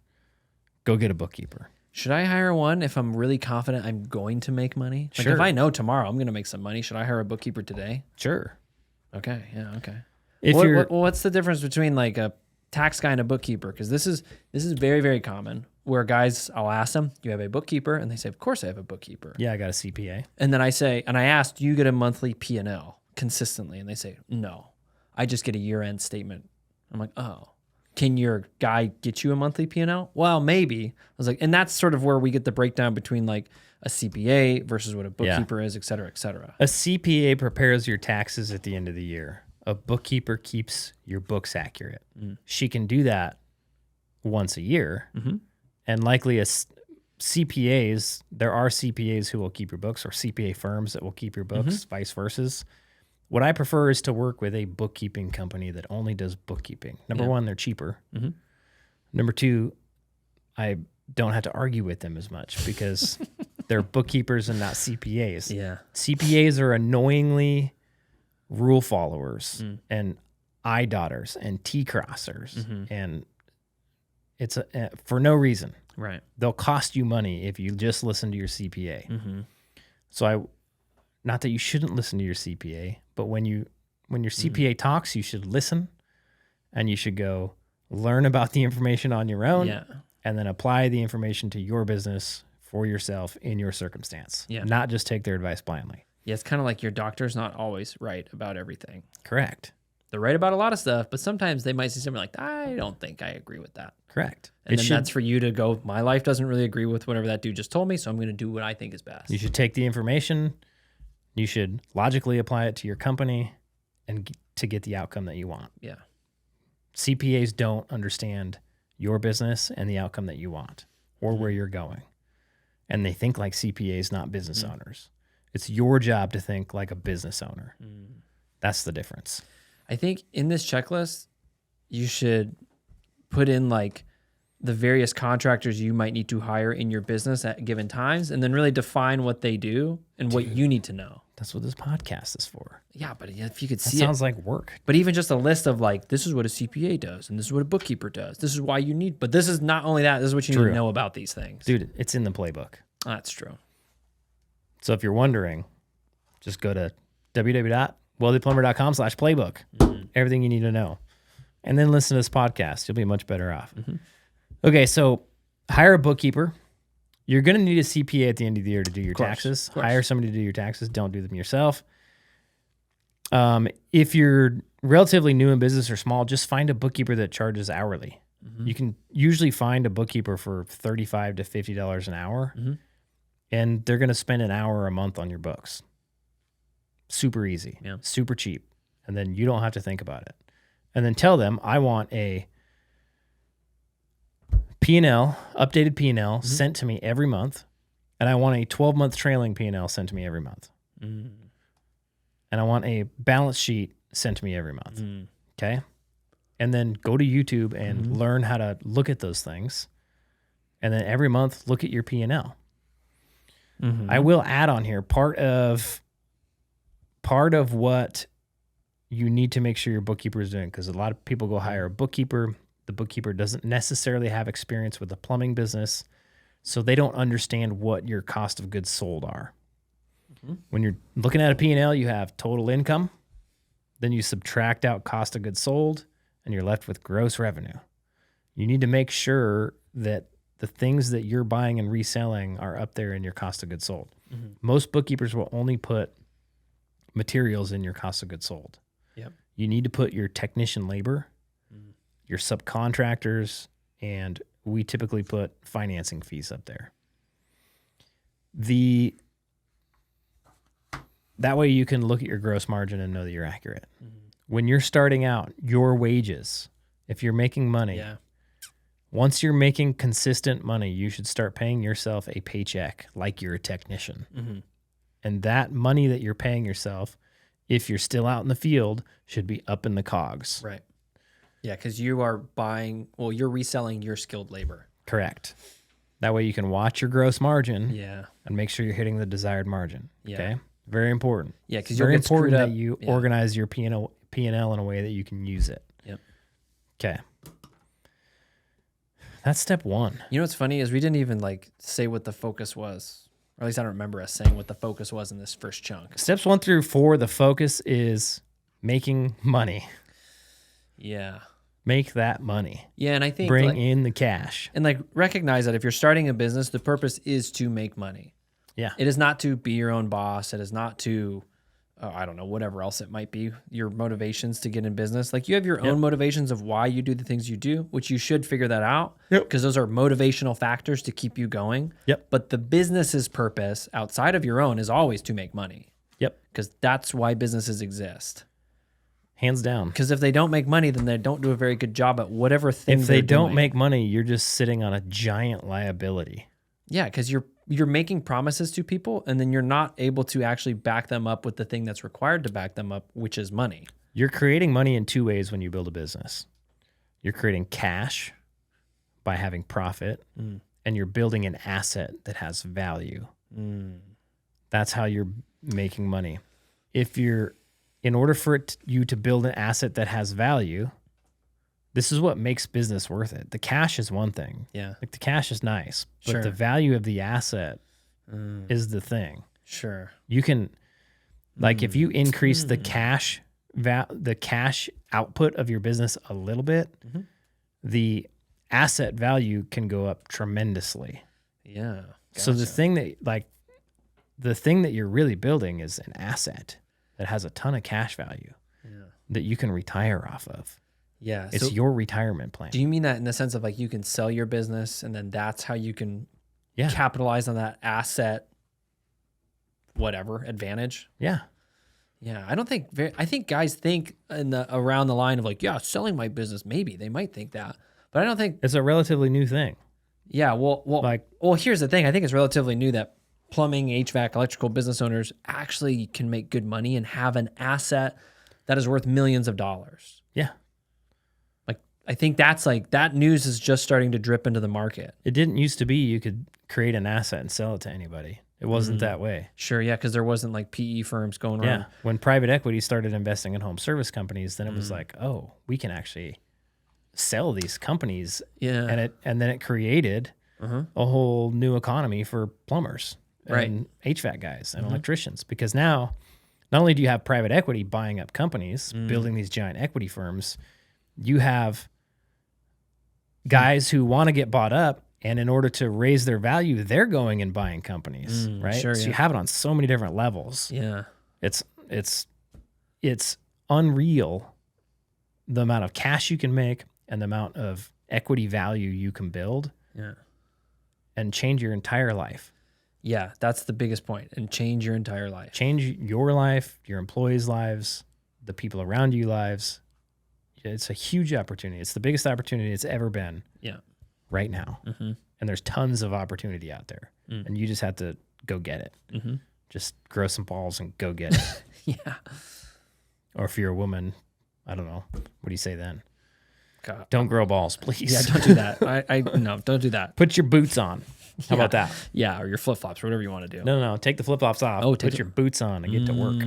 go get a bookkeeper. Should I hire one if I'm really confident I'm going to make money? Like Sure. if I know tomorrow I'm going to make some money, should I hire a bookkeeper today? Sure. Okay. Yeah. Okay. What's the difference between like a tax guy and a bookkeeper? Because this is very, very common where guys, I'll ask them, "You have a bookkeeper?" And they say, "Of course I have a bookkeeper." Yeah, I got a CPA. And then I ask, "Do you get a monthly P&L consistently?" And they say, "No, I just get a year-end statement." I'm like, "Oh, can your guy get you a monthly P&L?" Well, maybe. I was like, and that's sort of where we get the breakdown between like a CPA versus what a bookkeeper is, et cetera, et cetera. A CPA prepares your taxes at the end of the year. A bookkeeper keeps your books accurate. She can do that once a year. And likely CPAs, there are CPAs who will keep your books or CPA firms that will keep your books, vice versa. What I prefer is to work with a bookkeeping company that only does bookkeeping. Number one, they're cheaper. Number two, I don't have to argue with them as much because they're bookkeepers and not CPAs. Yeah. CPAs are annoyingly rule followers and I dotters and T crossers, and it's for no reason. Right. They'll cost you money if you just listen to your CPA. So not that you shouldn't listen to your CPA, but when your CPA talks, you should listen, and you should go learn about the information on your own, and then apply the information to your business for yourself in your circumstance. Not just take their advice blindly. Yeah, it's kind of like your doctor's not always right about everything. Correct. They're right about a lot of stuff, but sometimes they might say something like, "I don't think I agree with that." Correct. And then that's for you to go, "My life doesn't really agree with whatever that dude just told me, so I'm going to do what I think is best." You should take the information, you should logically apply it to your company and to get the outcome that you want. Yeah. CPAs don't understand your business and the outcome that you want or where you're going. And they think like CPAs, not business owners. It's your job to think like a business owner. That's the difference. I think in this checklist, you should put in like the various contractors you might need to hire in your business at given times, and then really define what they do and what you need to know. That's what this podcast is for. Yeah, but if you could That see sounds like work. But even just a list of like, this is what a CPA does, and this is what a bookkeeper does. This is why you need, but this is not only that, this is what you need to know about these things. Dude, it's in the playbook. That's true. So if you're wondering, just go to www.wealthyplumber.com/playbook. Everything you need to know. And then listen to this podcast. You'll be much better off. Okay, so hire a bookkeeper. You're going to need a CPA at the end of the year to do your taxes. Hire somebody to do your taxes. Don't do them yourself. If you're relatively new in business or small, just find a bookkeeper that charges hourly. You can usually find a bookkeeper for $35 to $50 an hour, and they're going to spend an hour a month on your books. Super easy, super cheap. And then you don't have to think about it. And then tell them, I want a P&L, updated P&L sent to me every month. And I want a 12-month trailing P&L sent to me every month. And I want a balance sheet sent to me every month. Okay? And then go to YouTube and learn how to look at those things. And then every month, look at your P&L. I will add on here, part of what you need to make sure your bookkeeper is doing, because a lot of people go hire a bookkeeper. The bookkeeper doesn't necessarily have experience with the plumbing business, so they don't understand what your cost of goods sold are. When you're looking at a P&L, you have total income, then you subtract out cost of goods sold, and you're left with gross revenue. You need to make sure that the things that you're buying and reselling are up there in your cost of goods sold. Most bookkeepers will only put materials in your cost of goods sold. You need to put your technician labor, your subcontractors, and we typically put financing fees up there. That way you can look at your gross margin and know that you're accurate. When you're starting out, your wages, if you're making money, Once you're making consistent money, you should start paying yourself a paycheck like you're a technician. Mm-hmm. And that money that you're paying yourself, if you're still out in the field, should be up in the cogs. Right. Yeah, because you are you're reselling your skilled labor. Correct. That way you can watch your gross margin and make sure you're hitting the desired margin. Yeah. Okay? Very important. Yeah, because very important that you organize your P&L in a way that you can use it. Yep. Okay. That's step one. You know what's funny is we didn't even like say what the focus was. Or at least I don't remember us saying what the focus was in this first chunk. Steps 1 through 4, the focus is making money. Yeah. Make that money. Yeah, and I think bring in the cash. And like recognize that if you're starting a business, the purpose is to make money. Yeah. It is not to be your own boss. It is not to, I don't know, whatever else it might be, your motivations to get in business. Like you have your own motivations of why you do the things you do, which you should figure that out because those are motivational factors to keep you going. Yep. But the business's purpose outside of your own is always to make money. Yep. Because that's why businesses exist. Hands down. Because if they don't make money, then they don't do a very good job at whatever thing. If they don't make money, you're just sitting on a giant liability. Yeah, because you're making promises to people, and then you're not able to actually back them up with the thing that's required to back them up, which is money. You're creating money in 2 ways when you build a business. You're creating cash by having profit, and you're building an asset that has value. That's how you're making money. In order for you to build an asset that has value, this is what makes business worth it. The cash is one thing. Yeah. Like the cash is nice, but the value of the asset is the thing. Sure. You can, like, if you increase the cash output of your business a little bit, the asset value can go up tremendously. Yeah. Gotcha. So the thing that you're really building is an asset that has a ton of cash value that you can retire off of. Yeah. It's your retirement plan. Do you mean that in the sense of like you can sell your business and then that's how you can capitalize on that asset, whatever, advantage? Yeah. Yeah. I think guys think around the line of like, yeah, selling my business, maybe they might think that, but I don't think it's a relatively new thing. Yeah. Well, here's the thing. I think it's relatively new that plumbing, HVAC, electrical business owners actually can make good money and have an asset that is worth millions of dollars. Yeah. Like, I think that's like, that news is just starting to drip into the market. It didn't used to be you could create an asset and sell it to anybody. It wasn't that way. Sure. Yeah. Because there wasn't like PE firms going around. Yeah. When private equity started investing in home service companies, then it was like, oh, we can actually sell these companies. Yeah. And then it created a whole new economy for plumbers. And HVAC guys and electricians, because now not only do you have private equity buying up companies, building these giant equity firms, you have guys who want to get bought up, and in order to raise their value, they're going and buying companies, right? Sure, so you have it on so many different levels. Yeah. It's unreal the amount of cash you can make and the amount of equity value you can build and change your entire life. Yeah, that's the biggest point, and change your entire life. Change your life, your employees' lives, the people around you lives. It's a huge opportunity. It's the biggest opportunity it's ever been right now. And there's tons of opportunity out there, and you just have to go get it. Just grow some balls and go get it. Yeah. Or if you're a woman, I don't know. What do you say then? God. Don't grow balls, please. Yeah, don't do that. No, don't do that. Put your boots on. How about that? Yeah, or your flip-flops, or whatever you want to do. No. Take the flip-flops off. Put your boots on and get to work.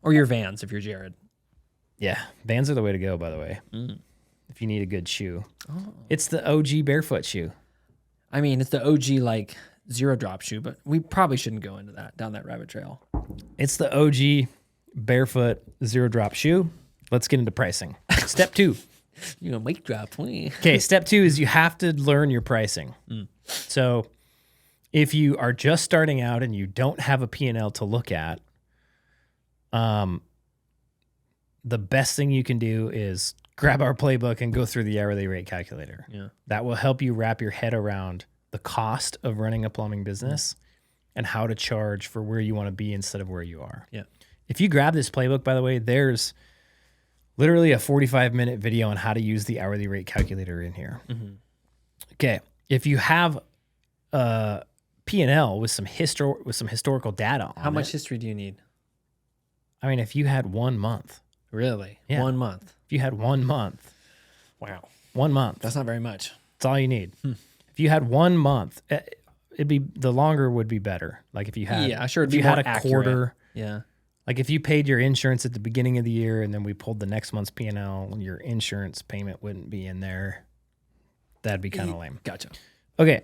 Or your Vans if you're Jared. Yeah, Vans are the way to go, by the way. If you need a good shoe. It's the OG barefoot shoe. I mean, it's the OG like zero drop shoe, but we probably shouldn't go into down that rabbit trail. It's the OG barefoot zero drop shoe. Let's get into pricing. Step 2. You're gonna make drop. Okay, step 2 is you have to learn your pricing. So if you are just starting out and you don't have a P&L to look at, the best thing you can do is grab our playbook and go through the hourly rate calculator. Yeah. That will help you wrap your head around the cost of running a plumbing business and how to charge for where you want to be instead of where you are. Yeah. If you grab this playbook, by the way, there's literally a 45-minute video on how to use the hourly rate calculator in here. Okay. If you have a P&L with some historical data on How much history do you need? I mean, if you had 1 month. Really? Yeah. 1 month. If you had 1 month. Wow. 1 month. That's not very much. That's all you need. If you had 1 month, the longer would be better. Like if you had, it'd if you be more had a accurate. quarter. Yeah. Like if you paid your insurance at the beginning of the year and then we pulled the next month's P&L, your insurance payment wouldn't be in there. That'd be kind of lame. Gotcha. Okay.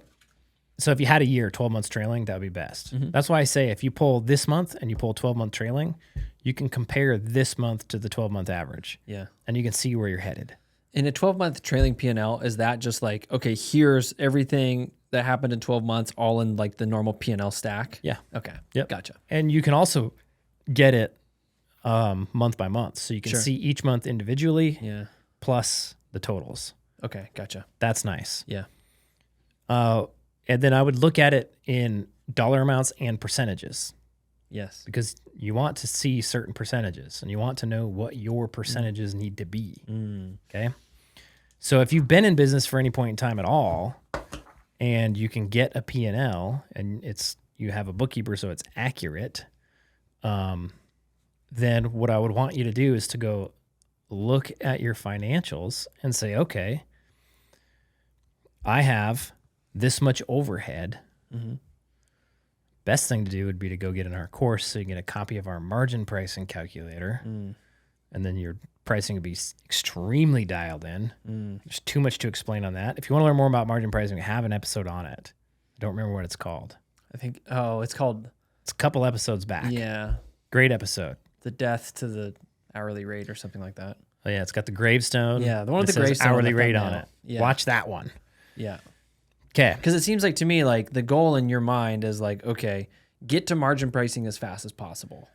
So if you had a year, 12 months trailing, that would be best. That's why I say if you pull this month and you pull 12-month trailing, you can compare this month to the 12-month average. Yeah. And you can see where you're headed. In a 12-month trailing P&L, is that just like, okay, here's everything that happened in 12 months all in like the normal P&L stack? Yeah. Okay. Yep. Gotcha. And you can also get it month by month. So you can see each month individually plus the totals. Okay. Gotcha. That's nice. Yeah. And then I would look at it in dollar amounts and percentages. Yes. Because you want to see certain percentages and you want to know what your percentages need to be. Okay. So if you've been in business for any point in time at all and you can get a P&L and you have a bookkeeper so it's accurate, then what I would want you to do is to go look at your financials and say, okay, I have this much overhead. Best thing to do would be to go get in our course so you get a copy of our margin pricing calculator. And then your pricing would be extremely dialed in. There's too much to explain on that. If you want to learn more about margin pricing, we have an episode on it. I don't remember what it's called. I think, it's called... It's a couple episodes back. Yeah. Great episode. The death to the hourly rate or something like that. Oh, yeah. It's got the gravestone. Yeah. The one with that the says gravestone. hourly rate on it. Yeah. Watch that one. Yeah. Okay. Because it seems like to me, like the goal in your mind is like, okay, get to margin pricing as fast as possible.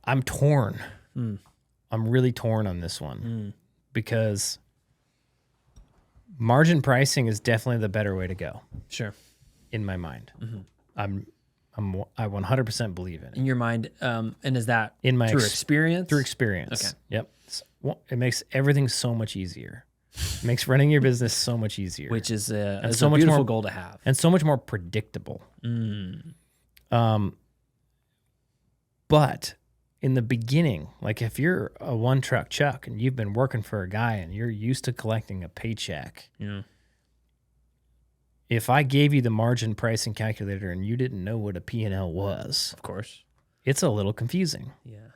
I'm torn. I'm really torn on this one because margin pricing is definitely the better way to go. Sure. In my mind. I 100% believe in it. In your mind, and is that in my through experience? Through experience. Okay. Yep. It makes everything so much easier. It makes running your business so much easier. Which is and so a beautiful goal to have. And so much more predictable. But in the beginning, like if you're a one-truck Chuck and you've been working for a guy and you're used to collecting a paycheck, if I gave you the margin pricing calculator and you didn't know what a P&L was, of course, it's a little confusing. Yeah.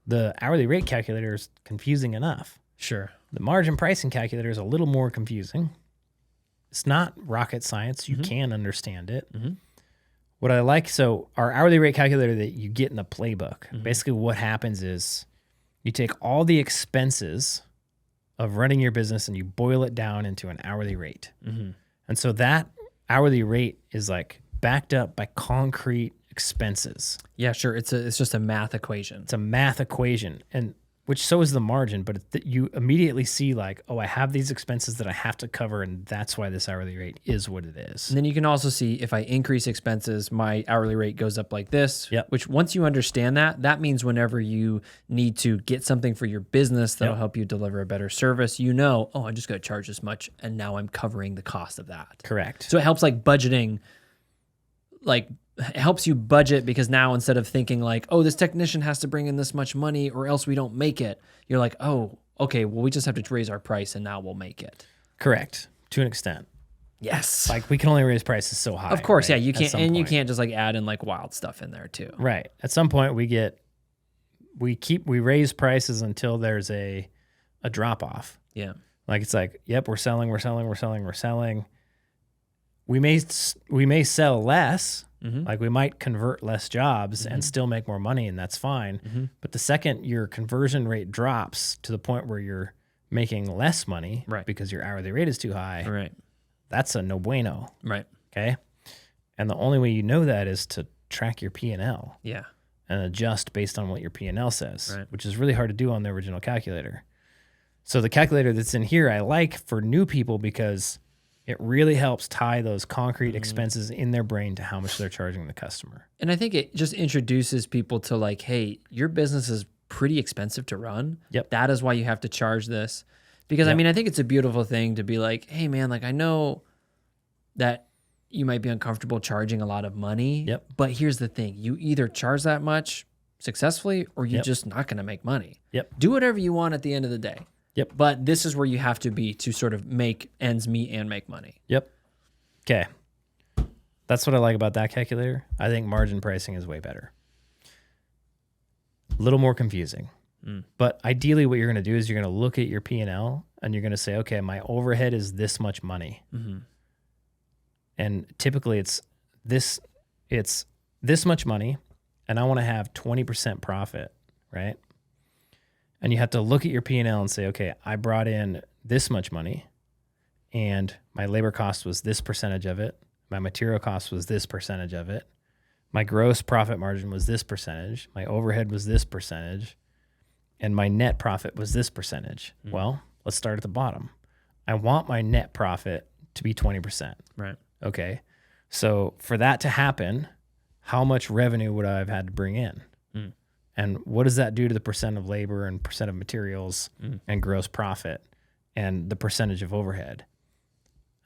The hourly rate calculator is confusing enough. Sure. The margin pricing calculator is a little more confusing. It's not rocket science. You can understand it. What I like, so our hourly rate calculator that you get in the playbook, basically what happens is you take all the expenses of running your business and you boil it down into an hourly rate. And so that hourly rate is like backed up by concrete expenses. Yeah, sure. It's just a math equation. It's a math equation, and which so is the margin, but you immediately see like, oh, I have these expenses that I have to cover, and that's why this hourly rate is what it is. And then you can also see if I increase expenses, my hourly rate goes up like this. Yep. Which once you understand that means whenever you need to get something for your business that'll help you deliver a better service, I'm just going to charge this much, and now I'm covering the cost of that. Correct. So it helps like budgeting, like it helps you budget because now instead of thinking like, oh, this technician has to bring in this much money or else we don't make it, you're like, oh, okay, well, we just have to raise our price and now we'll make it. Correct. To an extent. Yes. Like we can only raise prices so high. Of course, right? yeah. You can't, and point. you can't just like add in like wild stuff in there too. Right. At some point we raise prices until there's a drop off. Yeah. Like it's like, yep, we're selling. We may sell less. Like we might convert less jobs and still make more money, and that's fine. But the second your conversion rate drops to the point where you're making less money because your hourly rate is too high, that's a no bueno. Right. Okay. And the only way you know that is to track your P&L. Yeah. And adjust based on what your P&L says, which is really hard to do on the original calculator. So the calculator that's in here I like for new people because it really helps tie those concrete expenses in their brain to how much they're charging the customer. And I think it just introduces people to like, hey, your business is pretty expensive to run. Yep. That is why you have to charge this. Because I mean, I think it's a beautiful thing to be like, hey man, like I know that you might be uncomfortable charging a lot of money. Yep. But here's the thing. You either charge that much successfully or you're just not going to make money. Yep. Do whatever you want at the end of the day. Yep. But this is where you have to be to sort of make ends meet and make money. Yep. Okay. That's what I like about that calculator. I think margin pricing is way better. A little more confusing. But ideally what you're going to do is you're going to look at your P&L and you're going to say, okay, my overhead is this much money. And typically it's this much money and I want to have 20% profit, right? And you have to look at your P&L and say, okay, I brought in this much money and my labor cost was this percentage of it. My material cost was this percentage of it. My gross profit margin was this percentage. My overhead was this percentage. And my net profit was this percentage. Well, let's start at the bottom. I want my net profit to be 20%. Right. Okay. So for that to happen, how much revenue would I have had to bring in? And what does that do to the percent of labor and percent of materials and gross profit and the percentage of overhead?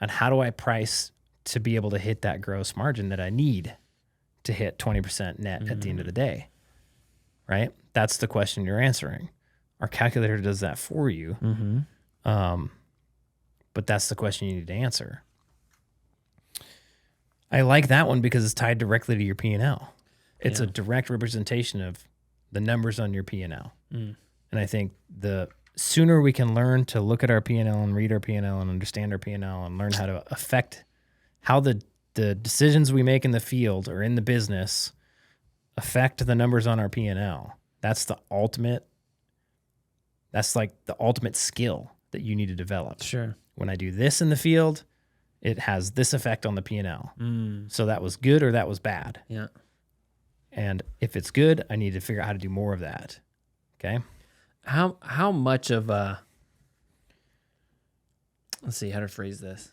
And how do I price to be able to hit that gross margin that I need to hit 20% net at the end of the day? Right? That's the question you're answering. Our calculator does that for you. But that's the question you need to answer. I like that one because it's tied directly to your P&L. It's a direct representation of the numbers on your P&L. And I think the sooner we can learn to look at our P&L and read our P&L and understand our P&L and learn how to affect how the decisions we make in the field or in the business affect the numbers on our P&L. That's like the ultimate skill that you need to develop. Sure. When I do this in the field, it has this effect on the P&L. So that was good or that was bad. Yeah. And if it's good, I need to figure out how to do more of that. Okay. How much of a, let's see how to phrase this.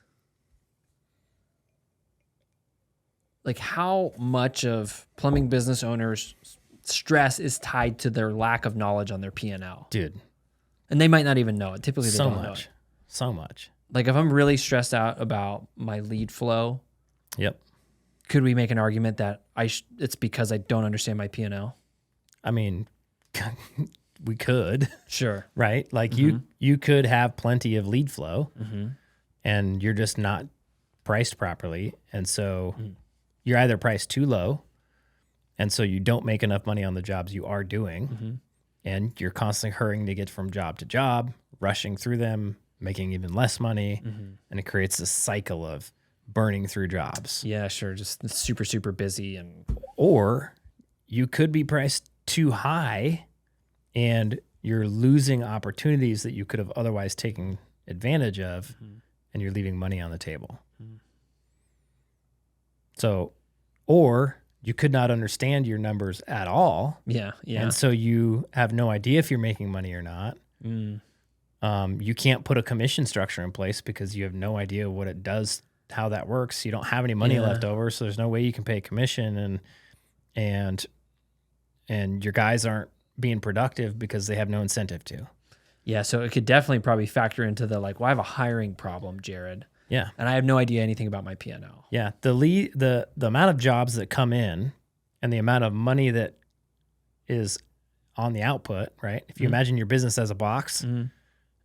Like how much of plumbing business owners' stress is tied to their lack of knowledge on their P&L? Dude. And they might not even know it. Typically they don't know it. So much. Like if I'm really stressed out about my lead flow, could we make an argument that it's because I don't understand my P&L? I mean, we could. Sure. Right? Like you could have plenty of lead flow and you're just not priced properly. And so you're either priced too low and so you don't make enough money on the jobs you are doing and you're constantly hurrying to get from job to job, rushing through them, making even less money. And it creates this cycle of burning through jobs. Yeah, sure. Just super, super busy. Or you could be priced too high and you're losing opportunities that you could have otherwise taken advantage of and you're leaving money on the table. So, or you could not understand your numbers at all. Yeah. And so you have no idea if you're making money or not. You can't put a commission structure in place because you have no idea what it does, how that works. You don't have any money left over, so there's no way you can pay commission, and your guys aren't being productive because they have no incentive to. Yeah, so it could definitely probably factor into the like, well, I have a hiring problem, Jared. Yeah. And I have no idea anything about my P&L. Yeah. The amount of jobs that come in and the amount of money that is on the output, right? If you imagine your business as a box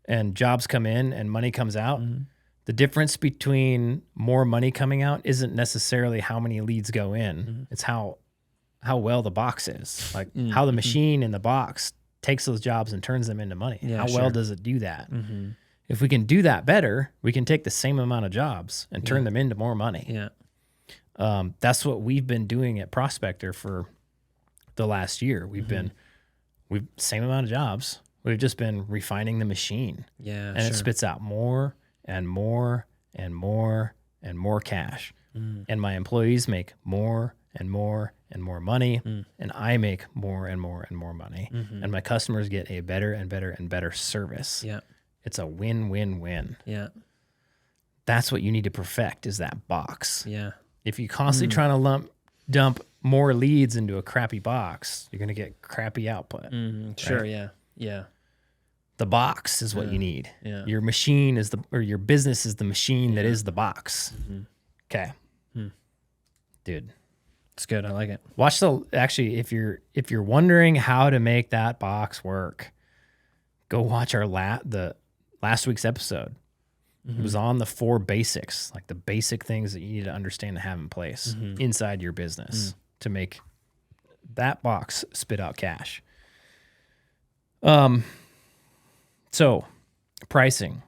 and jobs come in and money comes out, the difference between more money coming out isn't necessarily how many leads go in. It's how well the box is, like how the machine in the box takes those jobs and turns them into money. Yeah, how well does it do that? If we can do that better, we can take the same amount of jobs and turn them into more money. Yeah. That's what we've been doing at Prospector for the last year. We've same amount of jobs. We've just been refining the machine. Yeah. And it spits out more and more and more and more cash. And my employees make more and more and more money. And I make more and more and more money. And my customers get a better and better and better service. Yeah. It's a win-win-win. Yeah. That's what you need to perfect is that box. Yeah. If you're constantly trying to dump more leads into a crappy box, you're going to get crappy output. Sure. Right? Yeah. Yeah. The box is what you need. Yeah. Your machine is or your business is the machine that is the box. Okay. Dude. It's good. I like it. Watch actually, if you're wondering how to make that box work, go watch our the last week's episode. It was on the 4 basics, like the basic things that you need to understand and have in place inside your business to make that box spit out cash. So pricing,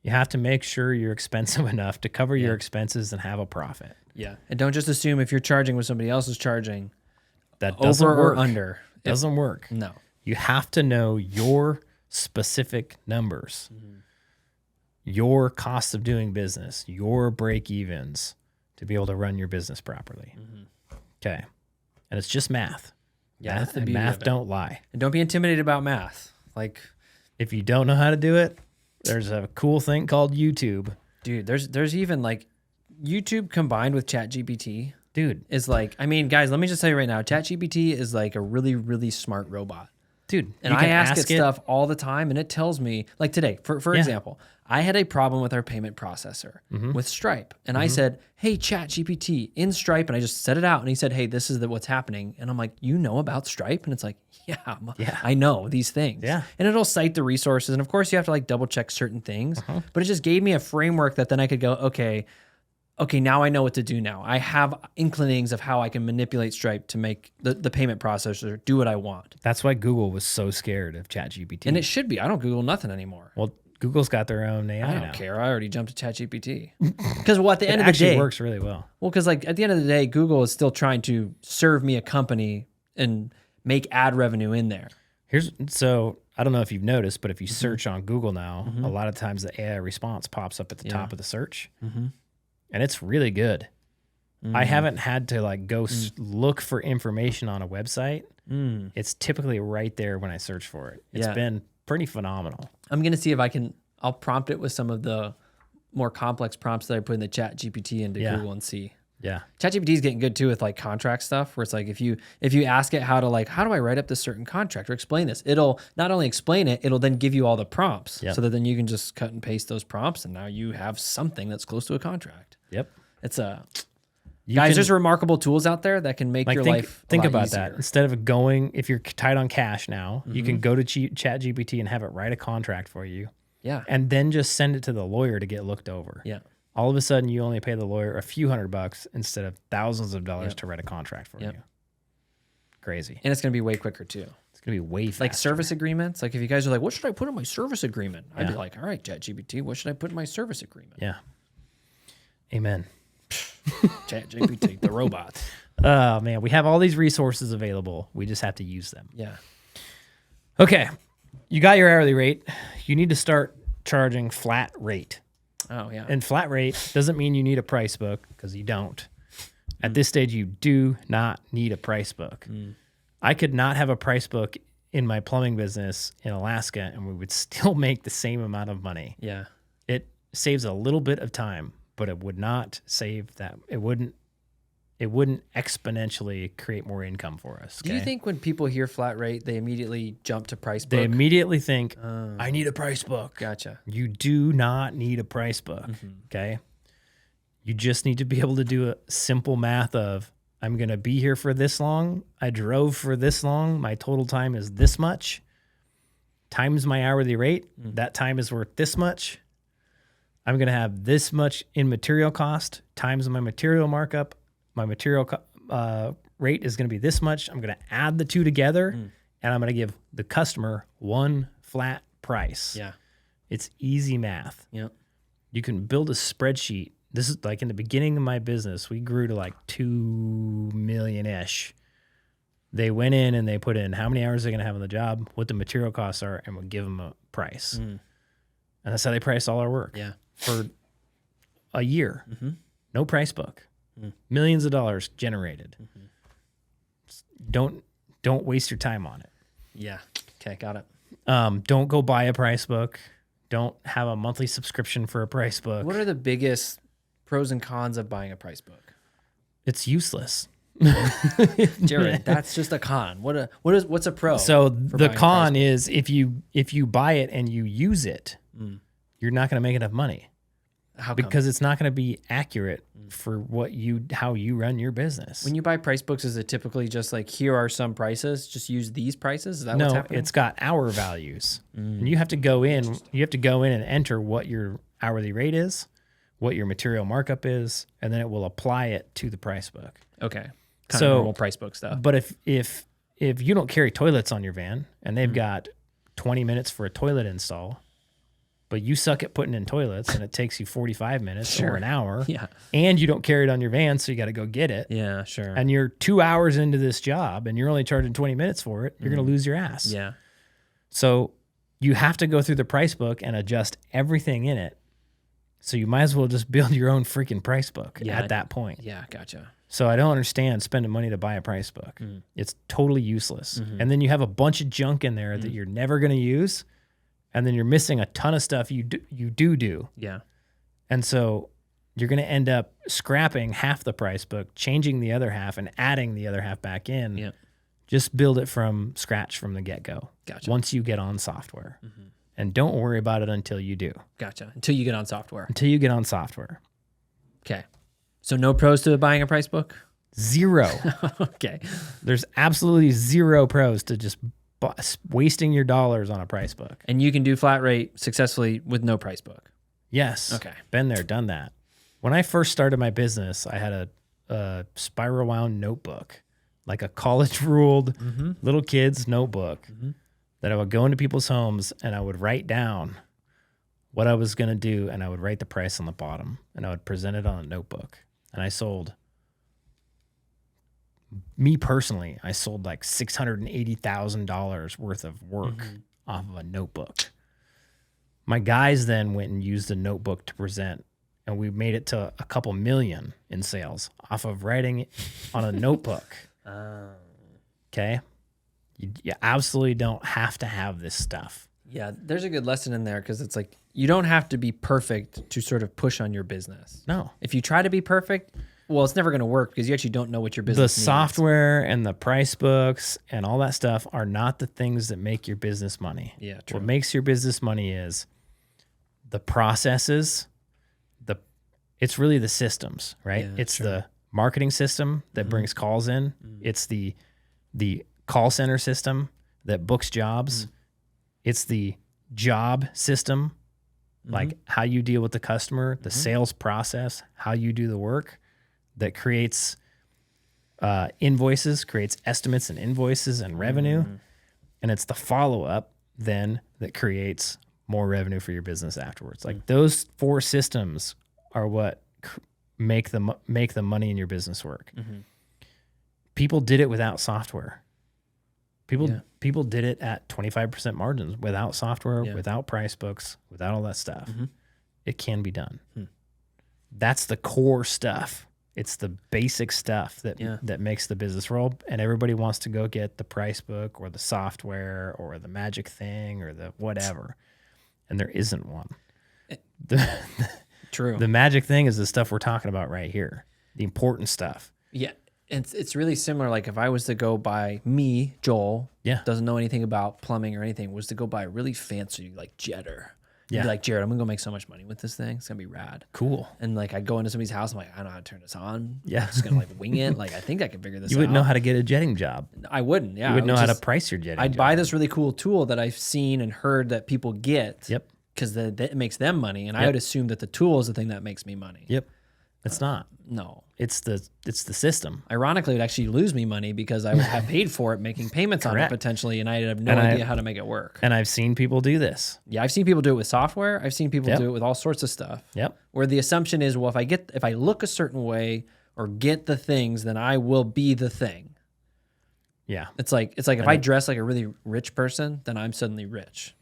you have to make sure you're expensive enough to cover your expenses and have a profit. Yeah. And don't just assume if you're charging what somebody else is charging, that doesn't over work. or under. Doesn't work. No. You have to know your specific numbers, your cost of doing business, your break evens to be able to run your business properly. Okay. And it's just math. Yeah. Math don't lie. And don't be intimidated about math. Like, if you don't know how to do it, there's a cool thing called YouTube. Dude, there's even like YouTube combined with ChatGPT. Dude, is like, I mean, guys, let me just tell you right now, ChatGPT is like a really, really smart robot. Dude, and I ask it stuff all the time, and it tells me, like today, for example, I had a problem with our payment processor with Stripe, and I said, "Hey, ChatGPT in Stripe," and I just said it out, and he said, "Hey, this is what's happening," and I'm like, "You know about Stripe?" And it's like, "Yeah, I know these things." Yeah, and it'll cite the resources, and of course, you have to like double check certain things, but it just gave me a framework that then I could go, okay, now I know what to do now. I have inclinings of how I can manipulate Stripe to make the payment processor do what I want. That's why Google was so scared of ChatGPT. And it should be. I don't Google nothing anymore. Well, Google's got their own AI I don't care. I already jumped to ChatGPT. Because at the end of the day... It actually works really well. Well, because like at the end of the day, Google is still trying to serve me a company and make ad revenue in there. So I don't know if you've noticed, but if you search on Google now, a lot of times the AI response pops up at the top of the search. And it's really good. I haven't had to like go look for information on a website. It's typically right there when I search for it. It's been pretty phenomenal. I'm going to see if I'll prompt it with some of the more complex prompts that I put in the ChatGPT into Google and see. Yeah. ChatGPT is getting good too with like contract stuff where it's like if you ask it how do I write up this certain contract or explain this, it'll not only explain it, it'll then give you all the prompts so that then you can just cut and paste those prompts and now you have something that's close to a contract. Yep. It's there's remarkable tools out there that can make your life think about easier. that. Instead of if you're tight on cash now, you can go to ChatGPT and have it write a contract for you. Yeah. And then just send it to the lawyer to get looked over. Yeah. All of a sudden, you only pay the lawyer a few $100 instead of thousands of dollars to write a contract for you. Crazy. And it's going to be way quicker too. It's going to be way faster. Like service agreements. Like if you guys are like, what should I put in my service agreement? I'd be like, all right, ChatGPT, what should I put in my service agreement? Yeah. Amen. ChatGPT, the robot. Oh, man. We have all these resources available. We just have to use them. Yeah. Okay. You got your hourly rate. You need to start charging flat rate. Oh, yeah. And flat rate doesn't mean you need a price book because you don't. At this stage, you do not need a price book. I could not have a price book in my plumbing business in Alaska and we would still make the same amount of money. Yeah. It saves a little bit of time, but it would not save that. It wouldn't exponentially create more income for us. Do you think when people hear flat rate, they immediately jump to price book? They immediately think, I need a price book. Gotcha. You do not need a price book, okay? You just need to be able to do a simple math of, I'm going to be here for this long. I drove for this long. My total time is this much. Times my hourly rate. That time is worth this much. I'm going to have this much in material cost times my material markup. My material rate is going to be this much. I'm going to add the two together, and I'm going to give the customer one flat price. Yeah. It's easy math. Yep. You can build a spreadsheet. This is like in the beginning of my business, we grew to like 2 million-ish. They went in and they put in how many hours they're going to have on the job, what the material costs are, and we'll give them a price. And that's how they price all our work. Yeah. For a year. No price book. Millions of dollars generated. Don't waste your time on it. Yeah. Okay, got it. Don't go buy a price book. Don't have a monthly subscription for a price book. What are the biggest pros and cons of buying a price book? It's useless. Jared, that's just a con. What's a pro? So the con is if you buy it and you use it, you're not going to make enough money. How come? Because it's not going to be accurate for how you run your business. When you buy price books, is it typically just like, here are some prices, just use these prices? Is that what's happening? No, it's got hour values. And you have to go in and enter what your hourly rate is, what your material markup is, and then it will apply it to the price book. Okay. Kind of normal price book stuff. But if you don't carry toilets on your van and they've got 20 minutes for a toilet install, but you suck at putting in toilets and it takes you 45 minutes or an hour, and you don't carry it on your van, so you got to go get it. Yeah, sure. And you're 2 hours into this job and you're only charging 20 minutes for it, you're going to lose your ass. Yeah. So you have to go through the price book and adjust everything in it. So you might as well just build your own freaking price book at that point. Yeah, gotcha. So I don't understand spending money to buy a price book. It's totally useless. And then you have a bunch of junk in there that you're never going to use. And then you're missing a ton of stuff you do. Yeah. And so you're going to end up scrapping half the price book, changing the other half, and adding the other half back in. Yeah. Just build it from scratch from the get-go. Gotcha. Once you get on software. And don't worry about it until you do. Gotcha. Until you get on software. Until you get on software. Okay. So no pros to buying a price book? Zero. Okay. There's absolutely zero pros to just wasting your dollars on a price book. And you can do flat rate successfully with no price book? Yes. Okay. Been there, done that. When I first started my business, I had a spiral wound notebook, like a college ruled little kid's notebook that I would go into people's homes and I would write down what I was going to do, and I would write the price on the bottom and I would present it on a notebook. And I sold like $680,000 worth of work off of a notebook. My guys then went and used a notebook to present, and we made it to a couple million in sales off of writing it on a notebook. Okay. You absolutely don't have to have this stuff. Yeah, there's a good lesson in there, because it's like, you don't have to be perfect to sort of push on your business. No. If you try to be perfect, well, it's never going to work, because you actually don't know what your business needs. The software and the price books and all that stuff are not the things that make your business money. Yeah, true. What makes your business money is the processes, it's really the systems, right? Yeah, it's the marketing system that brings calls in. It's the call center system that books jobs. It's the job system, like how you deal with the customer, the sales process, how you do the work that creates invoices, creates estimates and invoices and revenue. And it's the follow-up then that creates more revenue for your business afterwards. Like those four systems are what make the money in your business work. People did it without software. People did it at 25% margins without software, without price books, without all that stuff. It can be done. That's the core stuff. It's the basic stuff that makes the business roll. And everybody wants to go get the price book or the software or the magic thing or the whatever. And there isn't one. True. The magic thing is the stuff we're talking about right here. The important stuff. Yeah. It's really similar. Like if I was to go buy Joel, doesn't know anything about plumbing or anything, was to go buy a really fancy like jetter. Yeah. Be like, Jared, I'm gonna go make so much money with this thing. It's gonna be rad. Cool. And like I'd go into somebody's house, I'm like, I don't know how to turn this on. Yeah. I'm just gonna like wing it. Like I think I can figure this out. You wouldn't know how to get a jetting job. I wouldn't, yeah. You wouldn't know how to price your jetting I'd job. buy this really cool tool that I've seen and heard that people get. Yep. Because it makes them money. And I would assume that the tool is the thing that makes me money. Yep. It's not. No. It's the system. Ironically, it would actually lose me money because I would have paid for it, making payments on it potentially, and I'd have no idea how to make it work. And I've seen people do this. Yeah, I've seen people do it with software. I've seen people do it with all sorts of stuff. Yep. Where the assumption is, well, if I look a certain way or get the things, then I will be the thing. Yeah. It's like if I dress like a really rich person, then I'm suddenly rich.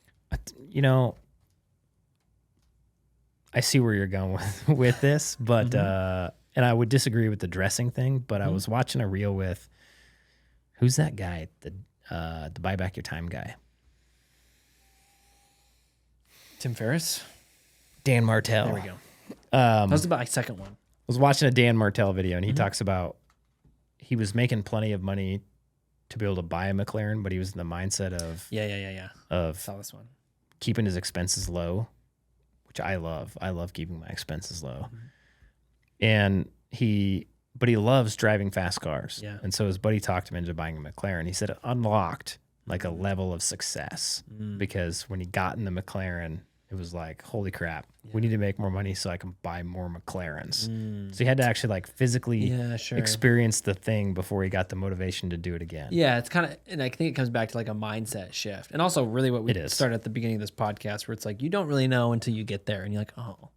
You know, I see where you're going with this, but and I would disagree with the dressing thing, but I was watching a reel with who's that guy, the Buy Back Your Time guy? Tim Ferriss? Dan Martell. There we go. That was about my second one. I was watching a Dan Martell video, and he talks about he was making plenty of money to be able to buy a McLaren, but he was in the mindset of of saw this one, keeping his expenses low, which I love. I love keeping my expenses low. And but he loves driving fast cars. Yeah. And so his buddy talked him into buying a McLaren. He said it unlocked like a level of success because when he got in the McLaren, it was like, holy crap, we need to make more money so I can buy more McLarens. So he had to actually like physically experience the thing before he got the motivation to do it again. Yeah, it's kind of, and I think it comes back to like a mindset shift. And also really what we started at the beginning of this podcast where it's like, you don't really know until you get there and you're like, oh.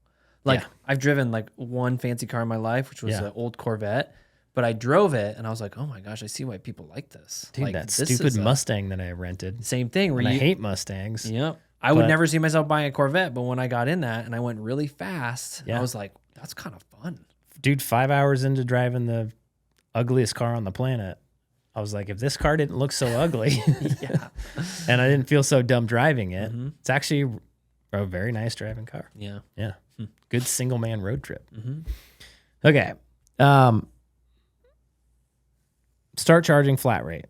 Like I've driven like one fancy car in my life, which was an old Corvette, but I drove it and I was like, oh my gosh, I see why people like this. Dude, like, that stupid Mustang that I rented. Same thing. I hate Mustangs. Yep. I would never see myself buying a Corvette, but when I got in that and I went really fast, I was like, that's kind of fun. Dude, 5 hours into driving the ugliest car on the planet, I was like, if this car didn't look so ugly and I didn't feel so dumb driving it, it's actually a very nice driving car. Yeah. Yeah. Good single man road trip. Okay. Start charging flat rate.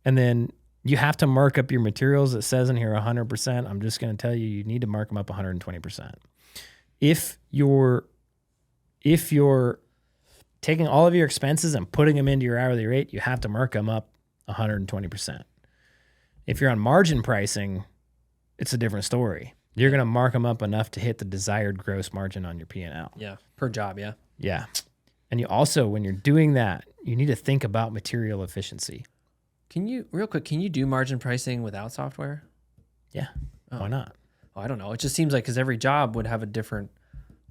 And then you have to mark up your materials. It says in here 100%. I'm just going to tell you, you need to mark them up 120%. If you're taking all of your expenses and putting them into your hourly rate, you have to mark them up 120%. If you're on margin pricing, it's a different story. You're going to mark them up enough to hit the desired gross margin on your P&L. Yeah, per job, Yeah. And you also, when you're doing that, you need to think about material efficiency. Can you do margin pricing without software? Yeah. Why not? Oh, I don't know. It just seems like because every job would have a different,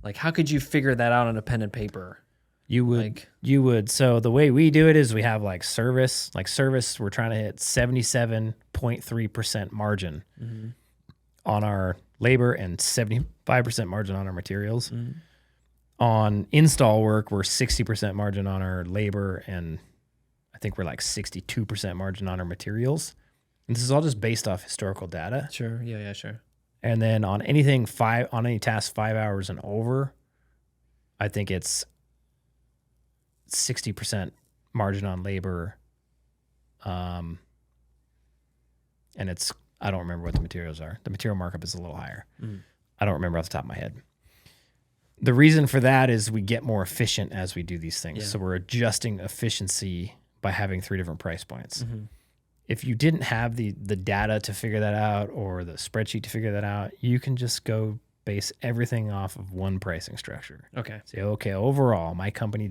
like, how could you figure that out on a pen and paper? You would. So the way we do it is we have like service, we're trying to hit 77.3% margin on our labor and 75% margin on our materials. On install work, we're 60% margin on our labor, and I think we're like 62% margin on our materials. And this is all just based off historical data. Sure. Yeah, sure. And then on any task 5 hours and over, I think it's 60% margin on labor. And I don't remember what the materials are. The material markup is a little higher. I don't remember off the top of my head. The reason for that is we get more efficient as we do these things. So we're adjusting efficiency by having 3 different price points. If you didn't have the data to figure that out or the spreadsheet to figure that out, you can just go base everything off of one pricing structure. Okay. Say, okay, overall, my company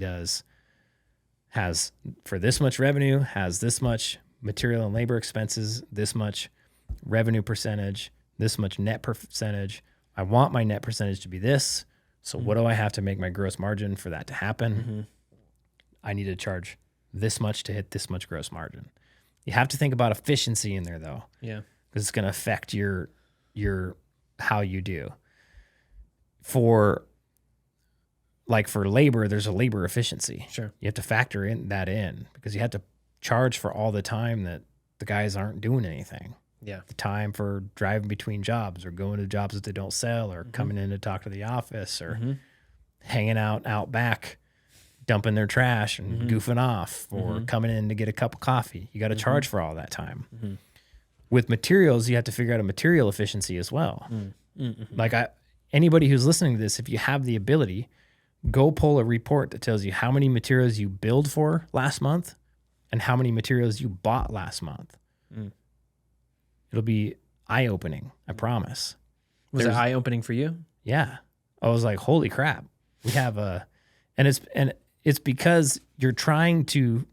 has for this much revenue, has this much material and labor expenses, this much revenue percentage, this much net percentage. I want my net percentage to be this. So what do I have to make my gross margin for that to happen? I need to charge this much to hit this much gross margin. You have to think about efficiency in there though. Yeah. Because it's going to affect your how you do. For labor, there's a labor efficiency. Sure. You have to factor in because you have to charge for all the time that the guys aren't doing anything. Yeah. The time for driving between jobs or going to jobs that they don't sell or coming in to talk to the office or hanging out back, dumping their trash and goofing off or coming in to get a cup of coffee. You got to charge for all that time. With materials, you have to figure out a material efficiency as well. Like anybody who's listening to this, if you have the ability, go pull a report that tells you how many materials you billed for last month and how many materials you bought last month. It'll be eye-opening, I promise. Was it eye-opening for you? Yeah. I was like, holy crap. We have and it's because you're trying to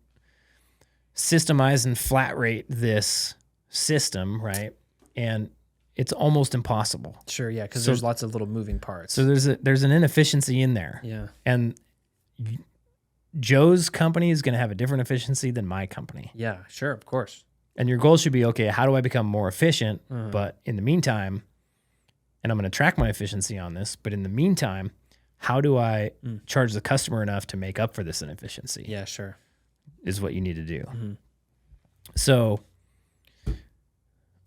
systemize and flat rate this system, right? And it's almost impossible. Sure, yeah, because there's lots of little moving parts. So there's an inefficiency in there. Yeah. And Joe's company is going to have a different efficiency than my company. Yeah, sure, of course. And your goal should be, okay, how do I become more efficient? But in the meantime, and I'm going to track my efficiency on this, but in the meantime, how do I charge the customer enough to make up for this inefficiency? Yeah, sure. Is what you need to do. So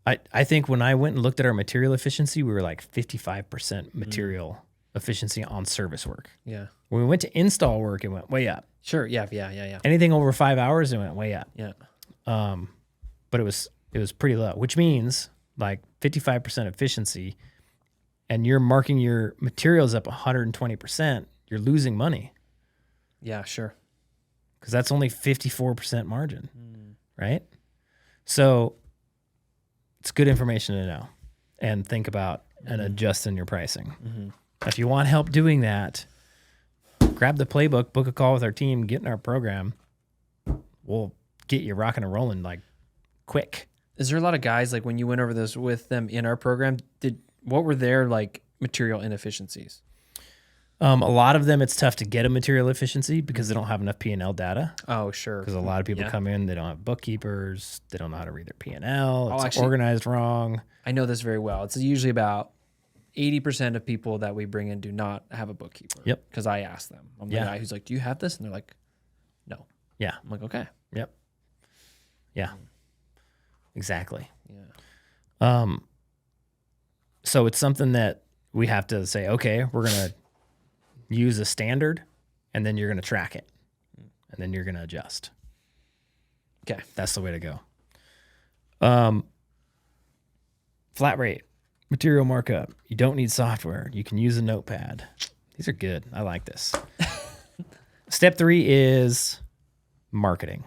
I think when I went and looked at our material efficiency, we were like 55% material efficiency on service work. Yeah. When we went to install work, it went way up. Sure. Yeah. Anything over 5 hours, it went way up. Yeah. But it was pretty low, which means like 55% efficiency, and you're marking your materials up 120%, you're losing money. Yeah, sure. Because that's only 54% margin, right? So it's good information to know and think about and adjust in your pricing. If you want help doing that, grab the playbook, book a call with our team, get in our program. We'll get you rocking and rolling like quick. Is there a lot of guys, like when you went over this with them in our program, what were their like material inefficiencies? A lot of them, it's tough to get a material efficiency because they don't have enough P&L data. Oh, sure. Because a lot of people come in, they don't have bookkeepers, they don't know how to read their P&L, it's actually, organized wrong. I know this very well. It's usually about 80% of people that we bring in do not have a bookkeeper. Yep. Because I ask them. I'm the guy who's like, do you have this? And they're like, no. Yeah. I'm like, okay. Yep. Yeah. Exactly. Yeah. So it's something that we have to say, okay, we're going to use a standard, and then you're going to track it, and then you're going to adjust. Okay. That's the way to go. Flat rate, material markup. You don't need software. You can use a notepad. These are good. I like this. Step 3 is marketing.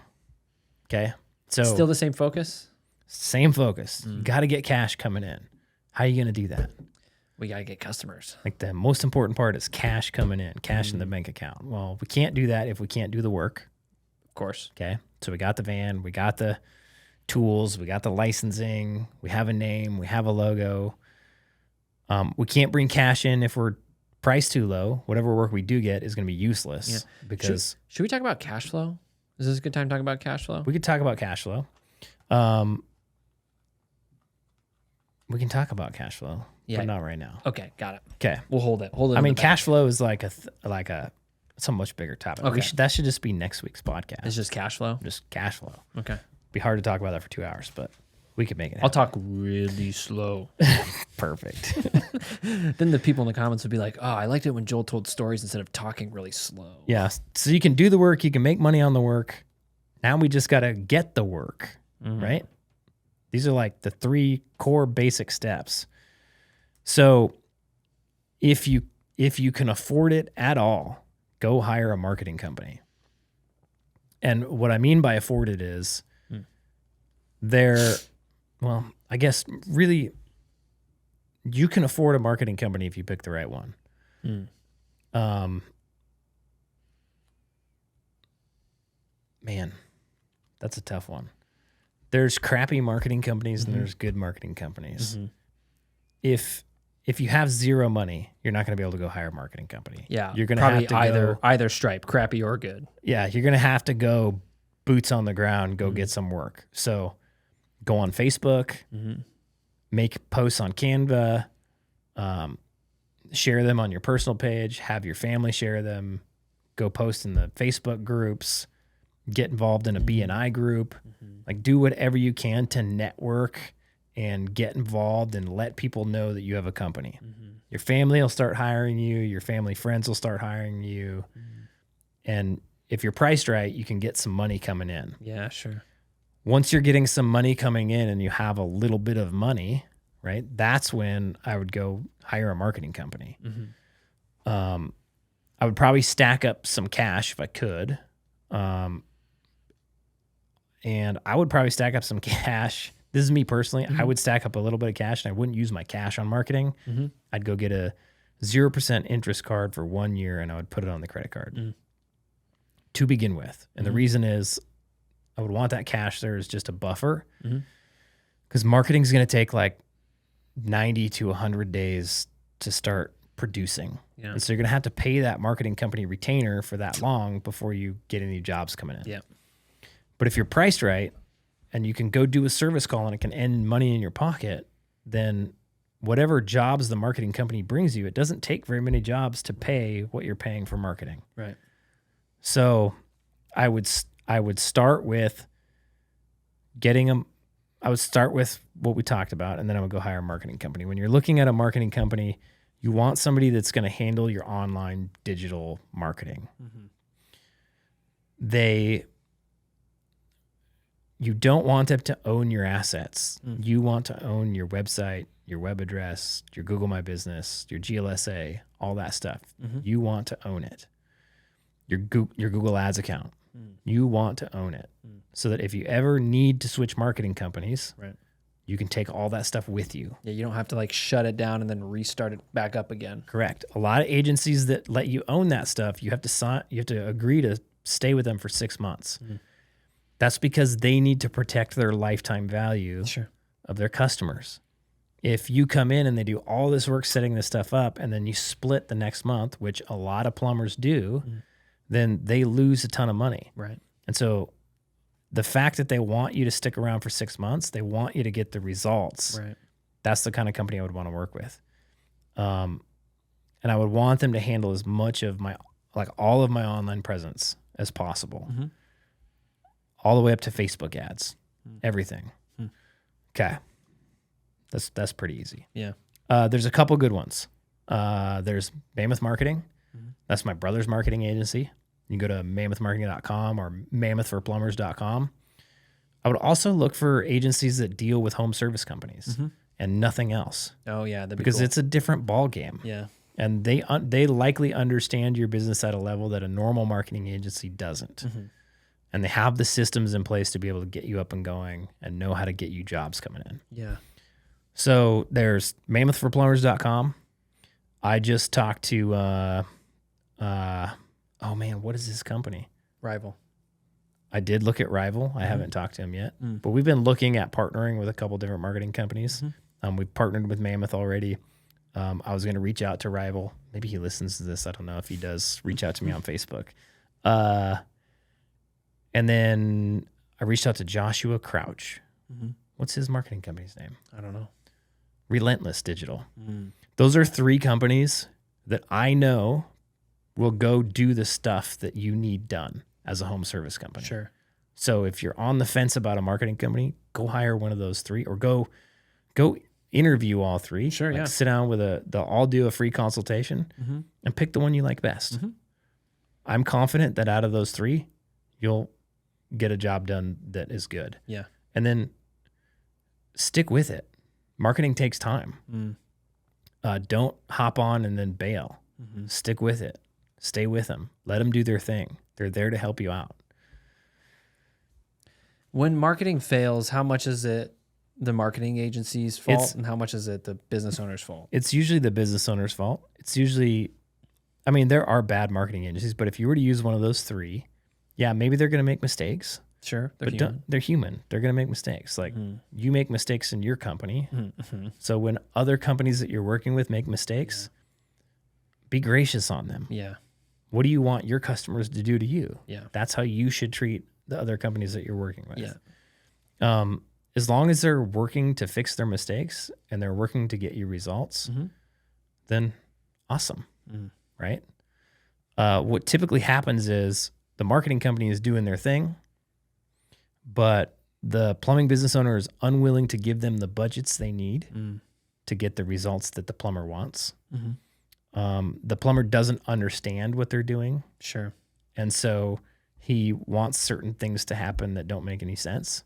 Okay. So still the same focus? Same focus. You got to get cash coming in. How are you going to do that? We got to get customers. Like the most important part is cash coming in, cash in the bank account. Well, we can't do that if we can't do the work. Of course. Okay. So we got the van, we got the tools, we got the licensing, we have a name, we have a logo. We can't bring cash in if we're priced too low. Whatever work we do get is going to be useless because. Should we talk about cash flow? Is this a good time to talk about cash flow? We could talk about cash flow. We can talk about cash flow, but not right now. Okay, got it. Okay, we'll hold it. I mean, cash flow is like it's a much bigger topic. Okay. That should just be next week's podcast. It's just cash flow? Just cash flow. Okay. Be hard to talk about that for 2 hours, but we could make it happen. I'll talk really slow. Perfect. Then the people in the comments would be like, oh, I liked it when Joel told stories instead of talking really slow. Yeah. So you can do the work. You can make money on the work. Now we just got to get the work, right? These are like the 3 core basic steps. So if you can afford it at all, go hire a marketing company. And what I mean by afford it is well, I guess really you can afford a marketing company if you pick the right one. Man, that's a tough one. There's crappy marketing companies and there's good marketing companies. If you have zero money, you're not going to be able to go hire a marketing company. Yeah, you're going to probably have to either stripe, crappy or good. Yeah, you're going to have to go boots on the ground, go get some work. So go on Facebook, make posts on Canva, share them on your personal page, have your family share them, go post in the Facebook groups, get involved in a B&I group, like do whatever you can to network and get involved and let people know that you have a company. Your family will start hiring you. Your family friends will start hiring you. And if you're priced right, you can get some money coming in. Yeah, sure. Once you're getting some money coming in and you have a little bit of money, right? That's when I would go hire a marketing company. I would probably stack up some cash if I could. And I would probably stack up some cash. This is me personally. I would stack up a little bit of cash and I wouldn't use my cash on marketing. I'd go get a 0% interest card for 1 year and I would put it on the credit card to begin with. And the reason is I would want that cash there as just a buffer because marketing is going to take like 90 to 100 days to start producing. Yeah. And so you're going to have to pay that marketing company retainer for that long before you get any jobs coming in. Yeah. But if you're priced right and you can go do a service call and it can end money in your pocket, then whatever jobs the marketing company brings you, it doesn't take very many jobs to pay what you're paying for marketing. Right. So I would start with I would start with what we talked about, and then I would go hire a marketing company. When you're looking at a marketing company, you want somebody that's going to handle your online digital marketing. you don't want them to own your assets. You want to own your website, your web address, your Google My Business, your GLSA, all that stuff. You want to own it. Your Google Ads account. You want to own it so that if you ever need to switch marketing companies, you can take all that stuff with you. Yeah, you don't have to like shut it down and then restart it back up again. Correct. A lot of agencies that let you own that stuff, you have to agree to stay with them for 6 months. That's because they need to protect their lifetime value of their customers. If you come in and they do all this work setting this stuff up and then you split the next month, which a lot of plumbers do, then they lose a ton of money. Right. And so the fact that they want you to stick around for 6 months, they want you to get the results. Right. That's the kind of company I would want to work with. And I would want them to handle as much of all of my online presence as possible. All the way up to Facebook ads, everything. Okay. That's pretty easy. Yeah. There's a couple good ones. There's Mammoth Marketing. That's my brother's marketing agency. You can go to mammothmarketing.com or mammothforplumbers.com. I would also look for agencies that deal with home service companies and nothing else. Oh yeah, because it's a different ball game. Yeah. And they likely understand your business at a level that a normal marketing agency doesn't. And they have the systems in place to be able to get you up and going and know how to get you jobs coming in. Yeah. So there's mammothforplumbers.com. I just talked to, oh man, what is this company? Rival. I did look at Rival. I haven't talked to him yet, but we've been looking at partnering with a couple different marketing companies. We've partnered with Mammoth already. I was going to reach out to Rival. Maybe he listens to this. I don't know if he does. Reach out to me on Facebook. And then I reached out to Joshua Crouch. What's his marketing company's name? I don't know. Relentless Digital. Those are 3 companies that I know will go do the stuff that you need done as a home service company. Sure. So if you're on the fence about a marketing company, go hire one of those 3 or go interview all 3. Sure, yeah. Sit down with they'll all do a free consultation and pick the one you like best. I'm confident that out of those 3, you'll get a job done that is good. Yeah. And then stick with it. Marketing takes time. Don't hop on and then bail. Stick with it. Stay with them. Let them do their thing. They're there to help you out. When marketing fails, how much is it the marketing agency's fault and how much is it the business owner's fault? It's usually the business owner's fault. It's usually, I mean, there are bad marketing agencies, but if you were to use one of those 3, yeah, maybe they're going to make mistakes. Sure. They're human. They're going to make mistakes. Like you make mistakes in your company. So when other companies that you're working with make mistakes, be gracious on them. Yeah. What do you want your customers to do to you? Yeah. That's how you should treat the other companies that you're working with. Yeah. As long as they're working to fix their mistakes and they're working to get you results, then awesome. Right? What typically happens is the marketing company is doing their thing, but the plumbing business owner is unwilling to give them the budgets they need to get the results that the plumber wants. The plumber doesn't understand what they're doing. Sure. And so he wants certain things to happen that don't make any sense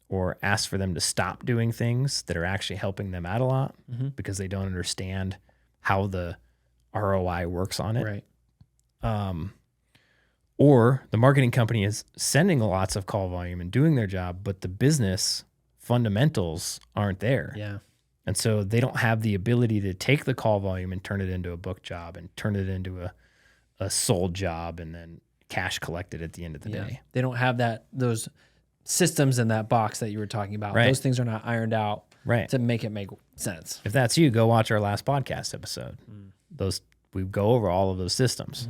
or asks for them to stop doing things that are actually helping them out a lot because they don't understand how the ROI works on it. Right. Or the marketing company is sending lots of call volume and doing their job, but the business fundamentals aren't there. Yeah. And so they don't have the ability to take the call volume and turn it into a book job and turn it into a sold job and then cash collected at the end of the day. They don't have those systems in that box that you were talking about. Right. Those things are not ironed out right. to make it make sense. If that's you, go watch our last podcast episode. We go over all of those systems.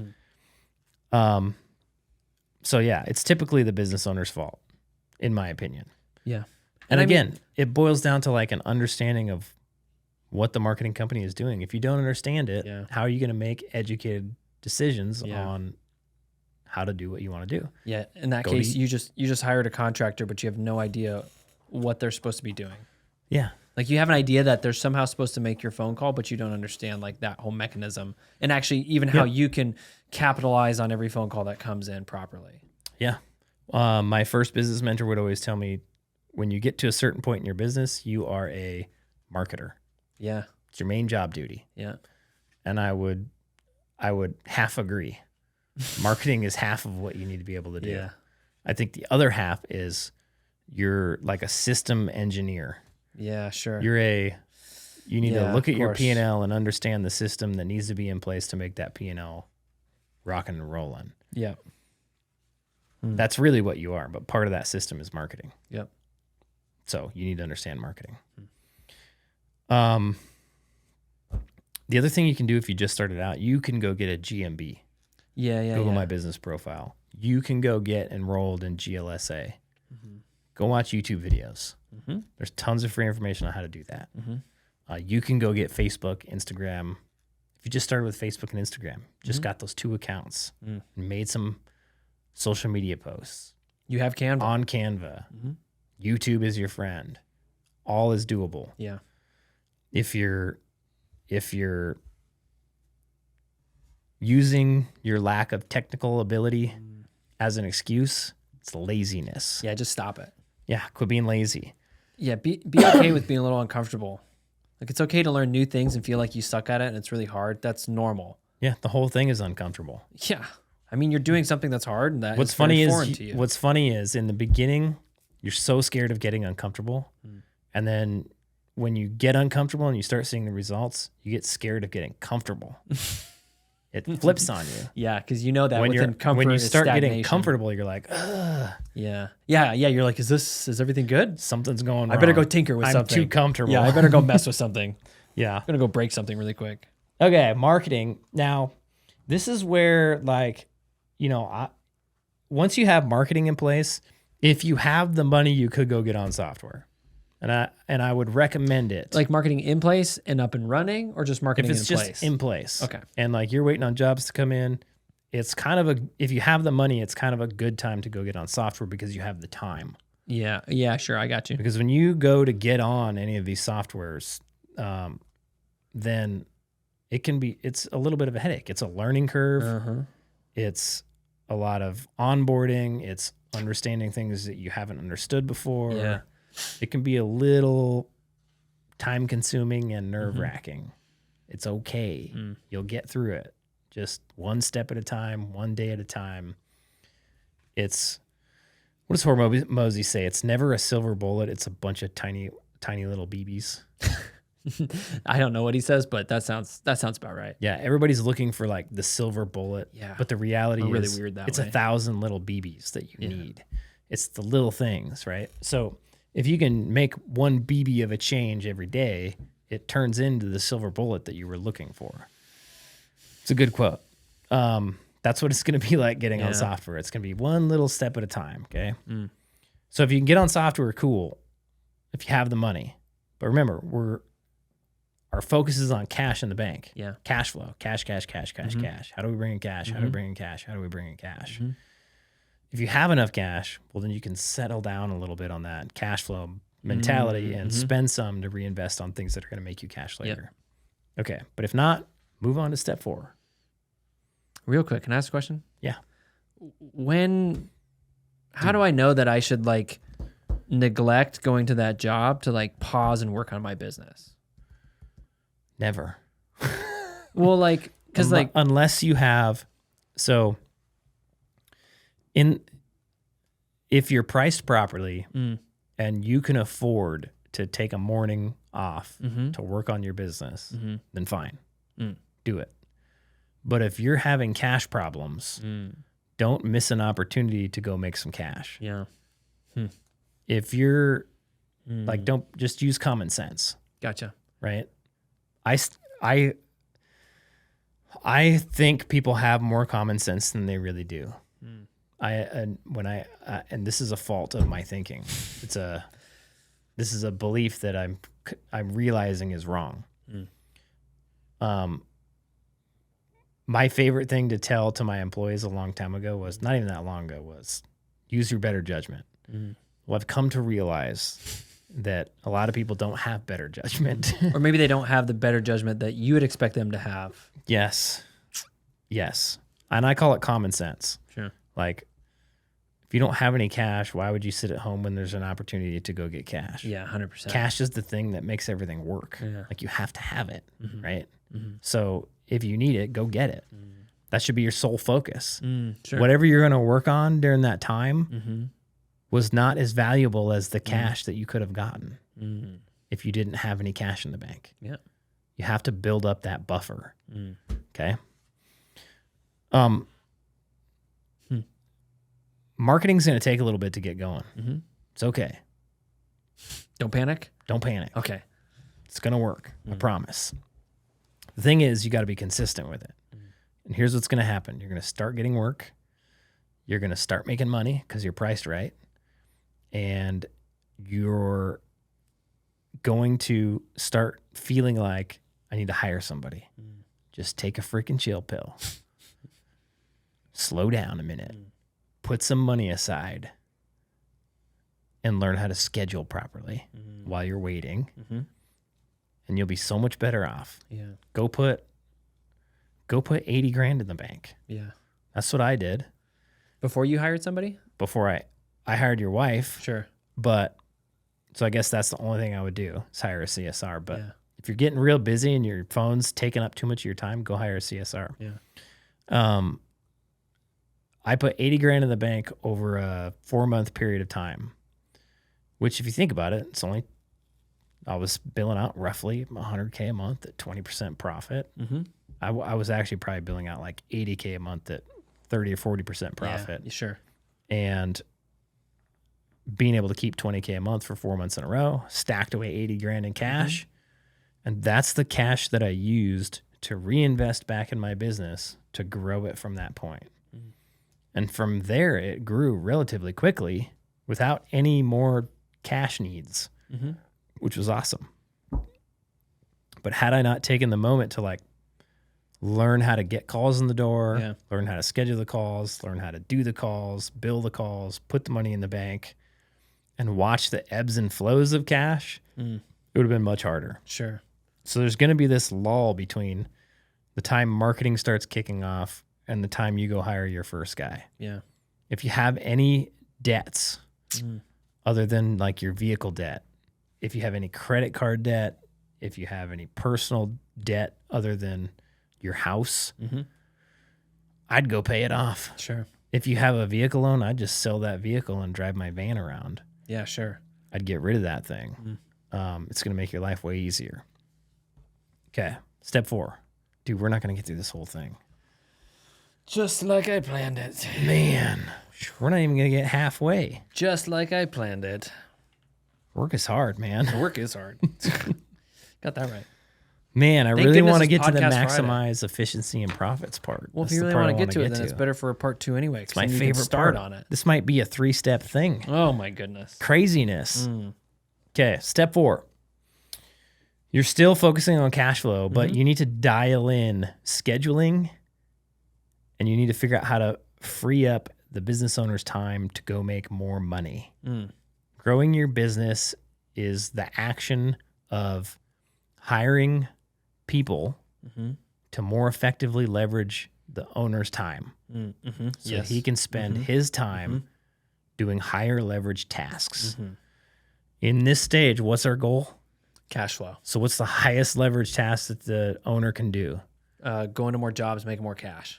So yeah, it's typically the business owner's fault, in my opinion. Yeah. And again, it boils down to like an understanding of what the marketing company is doing. If you don't understand it, how are you going to make educated decisions on how to do what you want to do? Yeah. In that case, you just hired a contractor, but you have no idea what they're supposed to be doing. Yeah. Like you have an idea that they're somehow supposed to make your phone call, but you don't understand like that whole mechanism and actually even how you can capitalize on every phone call that comes in properly. Yeah. My first business mentor would always tell me, when you get to a certain point in your business, you are a marketer. Yeah. It's your main job duty. Yeah. And I would half agree. Marketing is half of what you need to be able to do. Yeah. I think the other half is you're like a system engineer. Yeah, sure. You need to look at your course. P&L and understand the system that needs to be in place to make that P&L rocking and rolling. Yeah. That's really what you are, but part of that system is marketing. Yep. So you need to understand marketing. The other thing you can do if you just started out, you can go get a GMB. Yeah. Google My Business Profile. You can go get enrolled in GLSA. Go watch YouTube videos. There's tons of free information on how to do that. You can go get Facebook, Instagram. If you just started with Facebook and Instagram, just got those 2 accounts, and made some social media posts. You have Canva. On Canva. YouTube is your friend. All is doable. Yeah. If you're using your lack of technical ability as an excuse, it's laziness. Yeah, just stop it. Yeah, quit being lazy. Yeah, be okay with being a little uncomfortable. Like, it's okay to learn new things and feel like you suck at it and it's really hard. That's normal. Yeah, the whole thing is uncomfortable. Yeah. I mean, you're doing something that's hard and that What's funny is in the beginning, you're so scared of getting uncomfortable. And then when you get uncomfortable and you start seeing the results, you get scared of getting comfortable. It flips on you. Yeah, because you know that when you start getting comfortable, you're like, ugh. Yeah. You're like, is everything good? Something's going wrong. I better go tinker with something. I'm too comfortable. Yeah, I better go mess with something. Yeah. I'm going to go break something really quick. Okay, marketing. Now, this is where, like, once you have marketing in place, if you have the money, you could go get on software. And I would recommend it. Like marketing in place and up and running, or just marketing in place? If it's just in place. Okay. And like you're waiting on jobs to come in, it's kind of if you have the money, it's kind of a good time to go get on software because you have the time. Yeah, sure. I got you. Because when you go to get on any of these softwares, then it's a little bit of a headache. It's a learning curve. It's a lot of onboarding. It's understanding things that you haven't understood before. Yeah. It can be a little time consuming and nerve wracking. It's okay. You'll get through it. Just one step at a time, one day at a time. What does Hormozy say? It's never a silver bullet. It's a bunch of tiny little BBs. I don't know what he says, but that sounds about right. Yeah. Everybody's looking for like the silver bullet. Yeah. But the reality really is weird it's way. 1,000 little BBs that you need. It's the little things, right? So if you can make one BB of a change every day, it turns into the silver bullet that you were looking for. It's a good quote. That's what it's going to be like getting on software. It's going to be one little step at a time, okay? So if you can get on software, cool, if you have the money. But remember, our focus is on cash in the bank. Yeah. Cash flow. Cash. How do we bring in cash? How do we bring in cash? How do we bring in cash? If you have enough cash, well, then you can settle down a little bit on that cash flow mentality and spend some to reinvest on things that are going to make you cash later. Okay. But if not, move on to step 4. Real quick, can I ask a question? Yeah. How do I know that I should like neglect going to that job to like pause and work on my business? Never. Well, like, because like unless you have, so if you're priced properly and you can afford to take a morning off to work on your business, then fine, do it. But if you're having cash problems, don't miss an opportunity to go make some cash. Yeah. If you're like, don't just use common sense. Gotcha. Right. I think people have more common sense than they really do. And this is a fault of my thinking. This is a belief that I'm realizing is wrong. My favorite thing to tell to my employees a long time ago was, not even that long ago, was use your better judgment. Well, I've come to realize that a lot of people don't have better judgment. Or maybe they don't have the better judgment that you would expect them to have. Yes. And I call it common sense. Sure. Like, If you don't have any cash, why would you sit at home when there's an opportunity to go get cash? Yeah, 100%. Cash is the thing that makes everything work. Yeah. Like you have to have it, right? So if you need it, go get it. That should be your sole focus. Sure. Whatever you're going to work on during that time was not as valuable as the cash that you could have gotten if you didn't have any cash in the bank. Yeah. You have to build up that buffer. Okay. Marketing's going to take a little bit to get going. It's okay. Don't panic. Don't panic. Okay. It's going to work. I promise. The thing is, you got to be consistent with it. And here's what's going to happen. You're going to start getting work. You're going to start making money because you're priced right. And you're going to start feeling like, I need to hire somebody. Just take a freaking chill pill. Slow down a minute. Put some money aside. And learn how to schedule properly while you're waiting. And you'll be so much better off. Yeah. Go put 80 grand in the bank. Yeah. That's what I did. Before you hired somebody? Before I hired your wife. Sure. But so I guess that's the only thing I would do is hire a CSR. But if you're getting real busy and your phone's taking up too much of your time, go hire a CSR. Yeah. I put 80 grand in the bank over a 4-month period of time, which if you think about it, I was billing out roughly $100K a month at 20% profit. I was actually probably billing out like $80K a month at 30 or 40% profit. Yeah, sure. And being able to keep $20K a month for 4 months in a row, stacked away 80 grand in cash. And that's the cash that I used to reinvest back in my business to grow it from that point. And from there, it grew relatively quickly without any more cash needs, which was awesome. But had I not taken the moment to like learn how to get calls in the door, learn how to schedule the calls, learn how to do the calls, bill the calls, put the money in the bank, and watch the ebbs and flows of cash, it would have been much harder. Sure. So there's going to be this lull between the time marketing starts kicking off and the time you go hire your first guy. Yeah. If you have any debts other than like your vehicle debt, if you have any credit card debt, if you have any personal debt other than your house, I'd go pay it off. Sure. If you have a vehicle loan, I'd just sell that vehicle and drive my van around. Yeah, sure. I'd get rid of that thing. It's going to make your life way easier. Okay. Step 4. Dude, we're not going to get through this whole thing. Just like I planned it. Man, we're not even going to get halfway. Just like I planned it. Work is hard, man. Work is hard. Got that right. Man, I Thank really goodness want to it's get to the Podcast maximize efficiency and profits part. Well, That's if you the really part want I to get to it, wanna then it's better for a part 2 anyway. It's my favorite part on it. This might be a 3-step thing. Oh my goodness. Craziness. Okay, step 4. You're still focusing on cash flow, but you need to dial in scheduling, and you need to figure out how to free up the business owner's time to go make more money. Growing your business is the action of hiring people to more effectively leverage the owner's time. So he can spend his time doing higher leverage tasks. In this stage, what's our goal? Cash flow. So what's the highest leverage task that the owner can do? Go into more jobs, make more cash.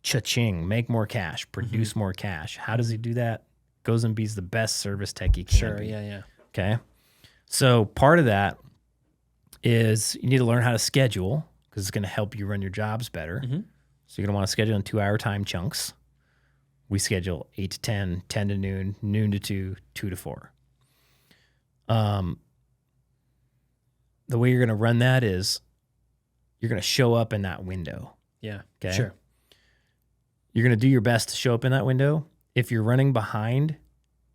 Cha-ching, make more cash, produce more cash. How does he do that? Goes and be the best service tech he can be. Yeah. Okay. So part of that is you need to learn how to schedule because it's going to help you run your jobs better. So you're going to want to schedule in 2-hour time chunks. We schedule 8 to 10, 10 to noon, noon to 2, 2 to 4. The way you're going to run that is you're going to show up in that window. Yeah. Okay. Sure. You're going to do your best to show up in that window. If you're running behind,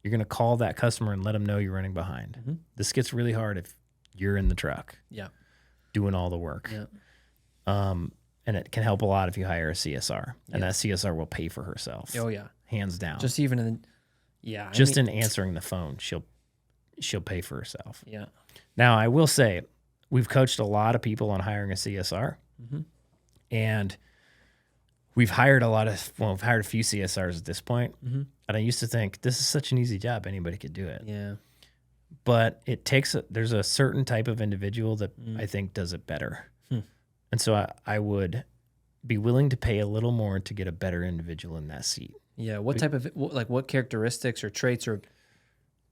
you're going to call that customer and let them know you're running behind. This gets really hard if you're in the truck. Yeah. Doing all the work. Yeah. And it can help a lot if you hire a CSR. And that CSR will pay for herself. Oh yeah. Hands down. Just even in in answering the phone, she'll pay for herself. Yeah. Now I will say we've coached a lot of people on hiring a CSR. And we've hired a few CSRs at this point. And I used to think this is such an easy job. Anybody could do it. Yeah. But it takes, there's a certain type of individual that I think does it better. And so I would be willing to pay a little more to get a better individual in that seat. Yeah. What type of, like, what characteristics or traits or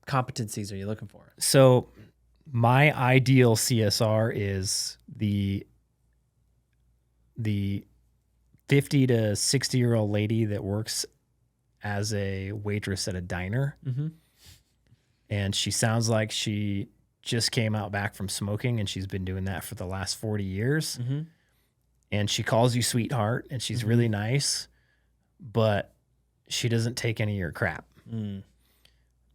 competencies are you looking for? So my ideal CSR is the 50 to 60-year-old lady that works as a waitress at a diner. And she sounds like she just came out back from smoking, and she's been doing that for the last 40 years. And she calls you sweetheart, and she's really nice, but she doesn't take any of your crap.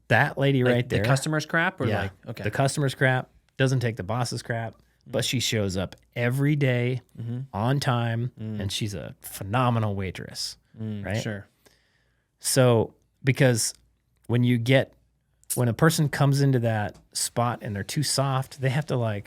That lady right there. The customer's crap? Or the customer's crap, doesn't take the boss's crap, but she shows up every day on time, and she's a phenomenal waitress, right? Sure. So, because when a person comes into that spot and they're too soft, they have to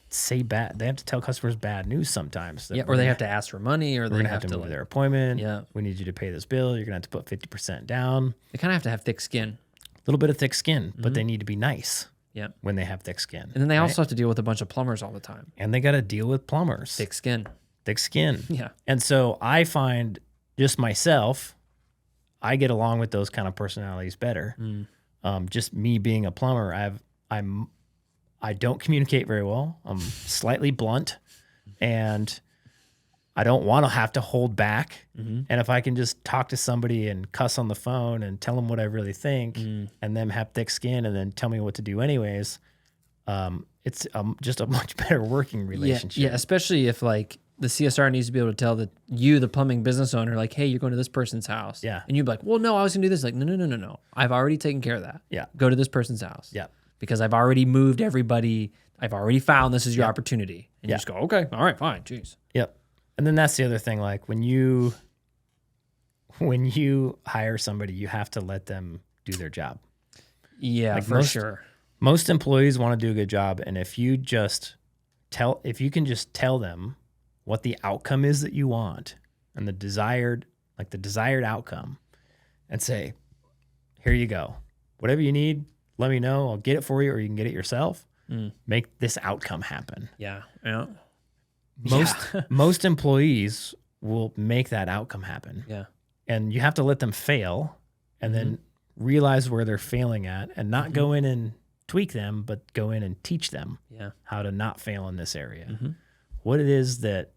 say bad. They have to tell customers bad news sometimes. Yeah, or they have to ask for money, or they have to move their appointment. Yeah, we need you to pay this bill. You're gonna have to put 50% down. They kind of have to have thick skin. A little bit of thick skin, but they need to be nice. Yeah, when they have thick skin, and then they also have to deal with a bunch of plumbers all the time. And they got to deal with plumbers. Thick skin. Yeah, and so I find just myself, I get along with those kind of personalities better. Just me being a plumber, I don't communicate very well. I'm slightly blunt, and I don't want to have to hold back. And if I can just talk to somebody and cuss on the phone and tell them what I really think, and them have thick skin and then tell me what to do anyways, it's just a much better working relationship. Yeah, especially if like the CSR needs to be able to tell the plumbing business owner, like, hey, you're going to this person's house. Yeah. And you'd be like, well, no, I was going to do this. Like, no. I've already taken care of that. Yeah. Go to this person's house. Yeah. Because I've already moved everybody. I've already found this is your opportunity. And you just go, okay, all right, fine, jeez. Yep. And then that's the other thing. Like when you hire somebody, you have to let them do their job. Yeah, like for sure. Most employees want to do a good job. And if you can just tell them what the outcome is that you want and the desired outcome, and say, here you go. Whatever you need, let me know. I'll get it for you, or you can get it yourself. Make this outcome happen. Yeah. Most employees will make that outcome happen. Yeah. And you have to let them fail and then realize where they're failing at, and not go in and tweak them, but go in and teach them how to not fail in this area. What it is that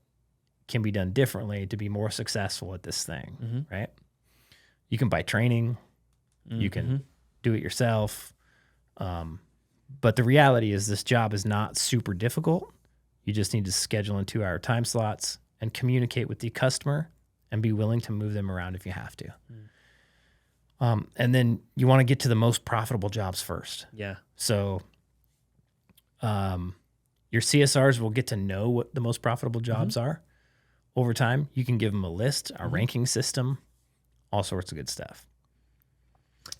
can be done differently to be more successful at this thing, right? You can buy training. You can do it yourself. But the reality is this job is not super difficult. You just need to schedule in 2-hour time slots and communicate with the customer and be willing to move them around if you have to. And then you want to get to the most profitable jobs first. Yeah. So your CSRs will get to know what the most profitable jobs are over time. You can give them a list, a ranking system, all sorts of good stuff.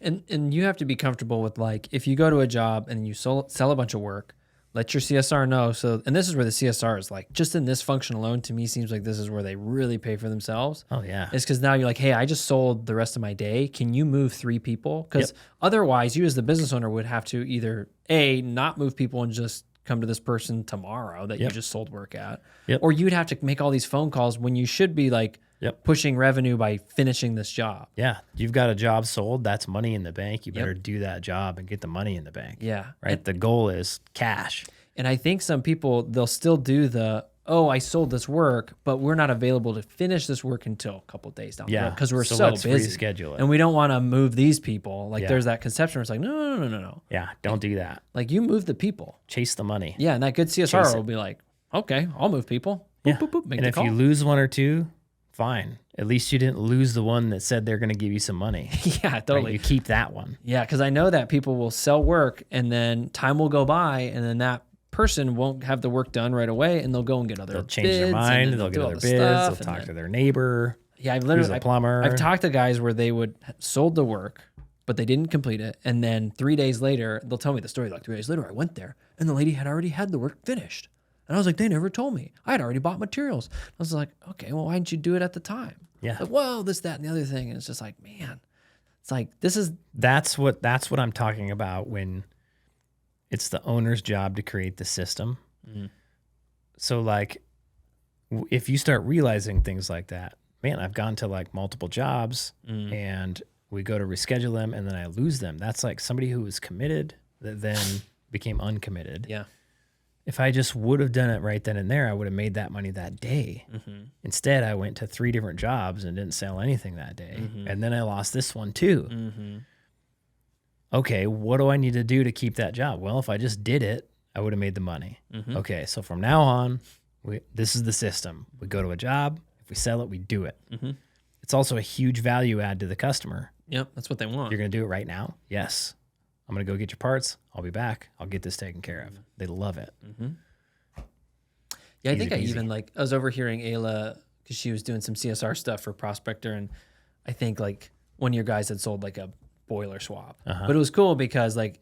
And you have to be comfortable with, like, if you go to a job and you sell a bunch of work, let your CSR know. So, and this is where the CSR is, like, just in this function alone, to me, seems like this is where they really pay for themselves. Oh, yeah. It's because now you're like, hey, I just sold the rest of my day. Can you move 3 people? Because otherwise, you as the business owner would have to either A, not move people and just come to this person tomorrow that you just sold work at, or you'd have to make all these phone calls when you should be like pushing revenue by finishing this job. Yeah. You've got a job sold. That's money in the bank. You better do that job and get the money in the bank. Yeah. Right. The goal is cash. And I think some people, they'll still do I sold this work, but we're not available to finish this work until a couple of days down the road because we're so busy. Reschedule it. And we don't want to move these people. Like there's that conception where it's like, no. Yeah, don't do that. Like you move the people. Chase the money. Yeah, and that good CSR will be like, okay, I'll move people. Boop, boop, boop, make and the if call. you lose 1 or 2, fine. At least you didn't lose the one that said they're going to give you some money. Yeah, totally. Right? You keep that one. Yeah, because I know that people will sell work and then time will go by and then that person won't have the work done right away and they'll go and get other bids. They'll change their mind. They'll get other bids. They'll talk to their neighbor. Yeah, I've literally a plumber. I've talked to guys where they would sold the work, but they didn't complete it. And then 3 days later, they'll tell me the story. Like 3 days later, I went there and the lady had already had the work finished. And I was like, they never told me. I had already bought materials. I was like, okay, well, why didn't you do it at the time? Yeah. Like, well, this, that, and the other thing. And it's just like, man. It's like, that's what I'm talking about when it's the owner's job to create the system. So like, if you start realizing things like that, man, I've gone to like multiple jobs and we go to reschedule them and then I lose them. That's like somebody who was committed that then became uncommitted. Yeah. If I just would have done it right then and there, I would have made that money that day. Instead, I went to 3 different jobs and didn't sell anything that day. And then I lost this one too. Okay, what do I need to do to keep that job? Well, if I just did it, I would have made the money. Okay, so from now on, this is the system. We go to a job. If we sell it, we do it. It's also a huge value add to the customer. Yep, that's what they want. You're going to do it right now? Yes. I'm going to go get your parts. I'll be back. I'll get this taken care of. They love it. Yeah, I think I even I was overhearing Ayla because she was doing some CSR stuff for Prospector, and I think like one of your guys had sold like a boiler swap. But it was cool because like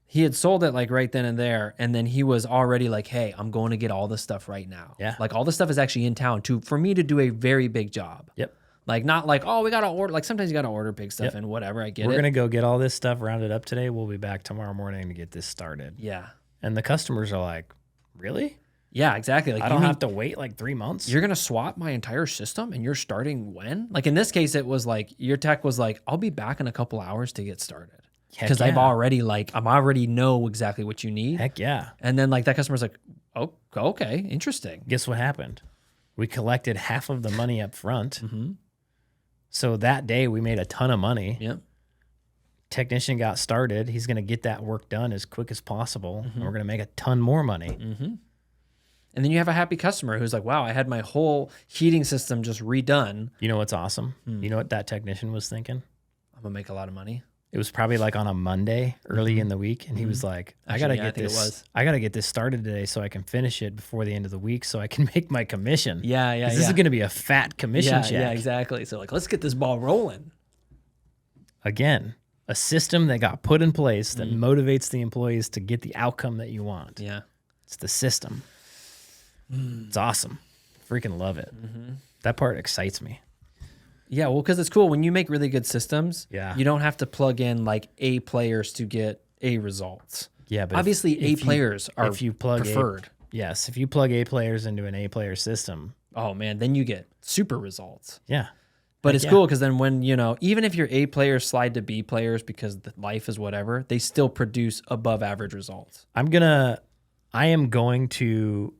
he had sold it like right then and there, and then he was already like, hey, I'm going to get all this stuff right now. Yeah. Like all this stuff is actually in town for me to do a very big job. Yep. Like not like, oh, we got to order. Like sometimes you got to order big stuff and whatever. I get it. We're going to go get all this stuff rounded up today. We'll be back tomorrow morning to get this started. Yeah. And the customers are like, really? Yeah, exactly. Like I don't have to wait like 3 months. You're going to swap my entire system and you're starting when? Like in this case, it was like your tech was like, I'll be back in a couple hours to get started. Because I'm already know exactly what you need. Heck yeah. And then like that customer's like, oh, okay, interesting. Guess what happened? We collected half of the money up front. So that day we made a ton of money. Yep. Technician got started. He's going to get that work done as quick as possible. And we're going to make a ton more money. And then you have a happy customer who's like, wow, I had my whole heating system just redone. You know what's awesome? You know what that technician was thinking? I'm going to make a lot of money. It was probably like on a Monday early in the week. And he was like, I got to get this started today so I can finish it before the end of the week so I can make my commission. Yeah. This is going to be a fat commission check. Yeah, exactly. So like, let's get this ball rolling. Again, a system that got put in place that motivates the employees to get the outcome that you want. Yeah. It's the system. It's awesome. Freaking love it. That part excites me. Yeah, well, because it's cool. When you make really good systems, Yeah. you don't have to plug in like A players to get A results. Yeah, but obviously A players are preferred. Yes, if you plug A players into an A player system. Oh man, then you get super results. Yeah. But it's cool because then when, even if your A players slide to B players because the life is whatever, they still produce above average results. I am going to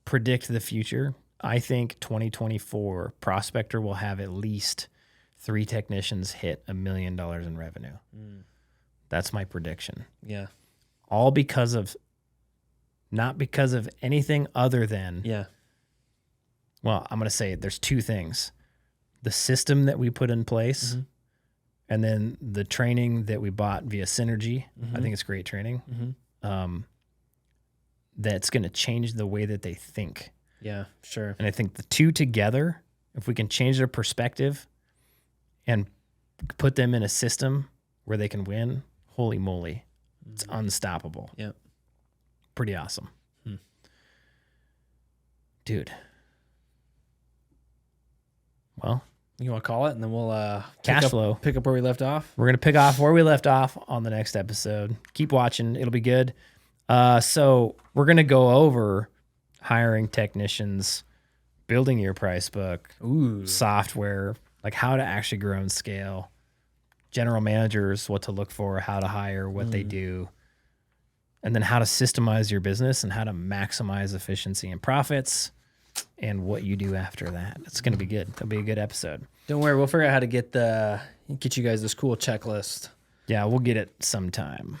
predict the future. I think 2024 Prospector will have at least 3 technicians hit $1 million in revenue. That's my prediction. Yeah. All not because of anything other than, well, I'm going to say there's 2 things. The system that we put in place and then the training that we bought via Synergy. I think it's great training. That's going to change the way that they think. Yeah, sure. And I think the 2 together, if we can change their perspective and put them in a system where they can win, holy moly, it's unstoppable. Yep. Pretty awesome. Dude. Well, you want to call it and then we'll cash flow. Pick up where we left off? We're going to pick off where we left off on the next episode. Keep watching. It'll be good. So we're going to go over hiring technicians, building your price book, software, like how to actually grow and scale, general managers, what to look for, how to hire, what they do, and then how to systemize your business and how to maximize efficiency and profits and what you do after that. It's going to be good. It'll be a good episode. Don't worry. We'll figure out how to get you guys this cool checklist. Yeah, we'll get it sometime.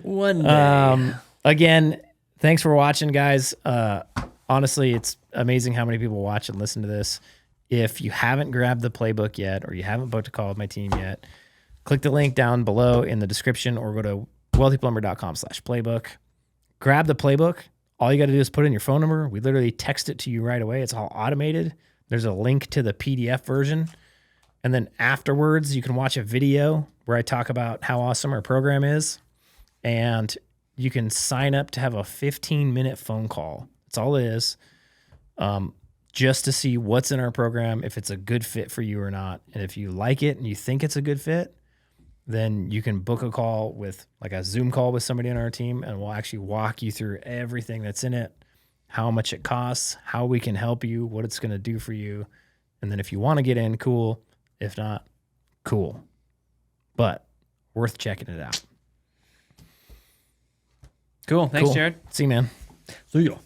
One day. Again, thanks for watching, guys. Honestly, it's amazing how many people watch and listen to this. If you haven't grabbed the playbook yet, or you haven't booked a call with my team yet, click the link down below in the description or go to wealthyplumber.com/playbook. Grab the playbook. All you got to do is put in your phone number. We literally text it to you right away. It's all automated. There's a link to the PDF version. And then afterwards, you can watch a video where I talk about how awesome our program is. And you can sign up to have a 15-minute phone call. That's all it is. just to see what's in our program, if it's a good fit for you or not. And if you like it and you think it's a good fit, then you can book a call with like a Zoom call with somebody on our team, and we'll actually walk you through everything that's in it, how much it costs, how we can help you, what it's going to do for you. And then if you want to get in, cool. If not, cool. But worth checking it out. Cool. Thanks, Jared. See you, man. See ya.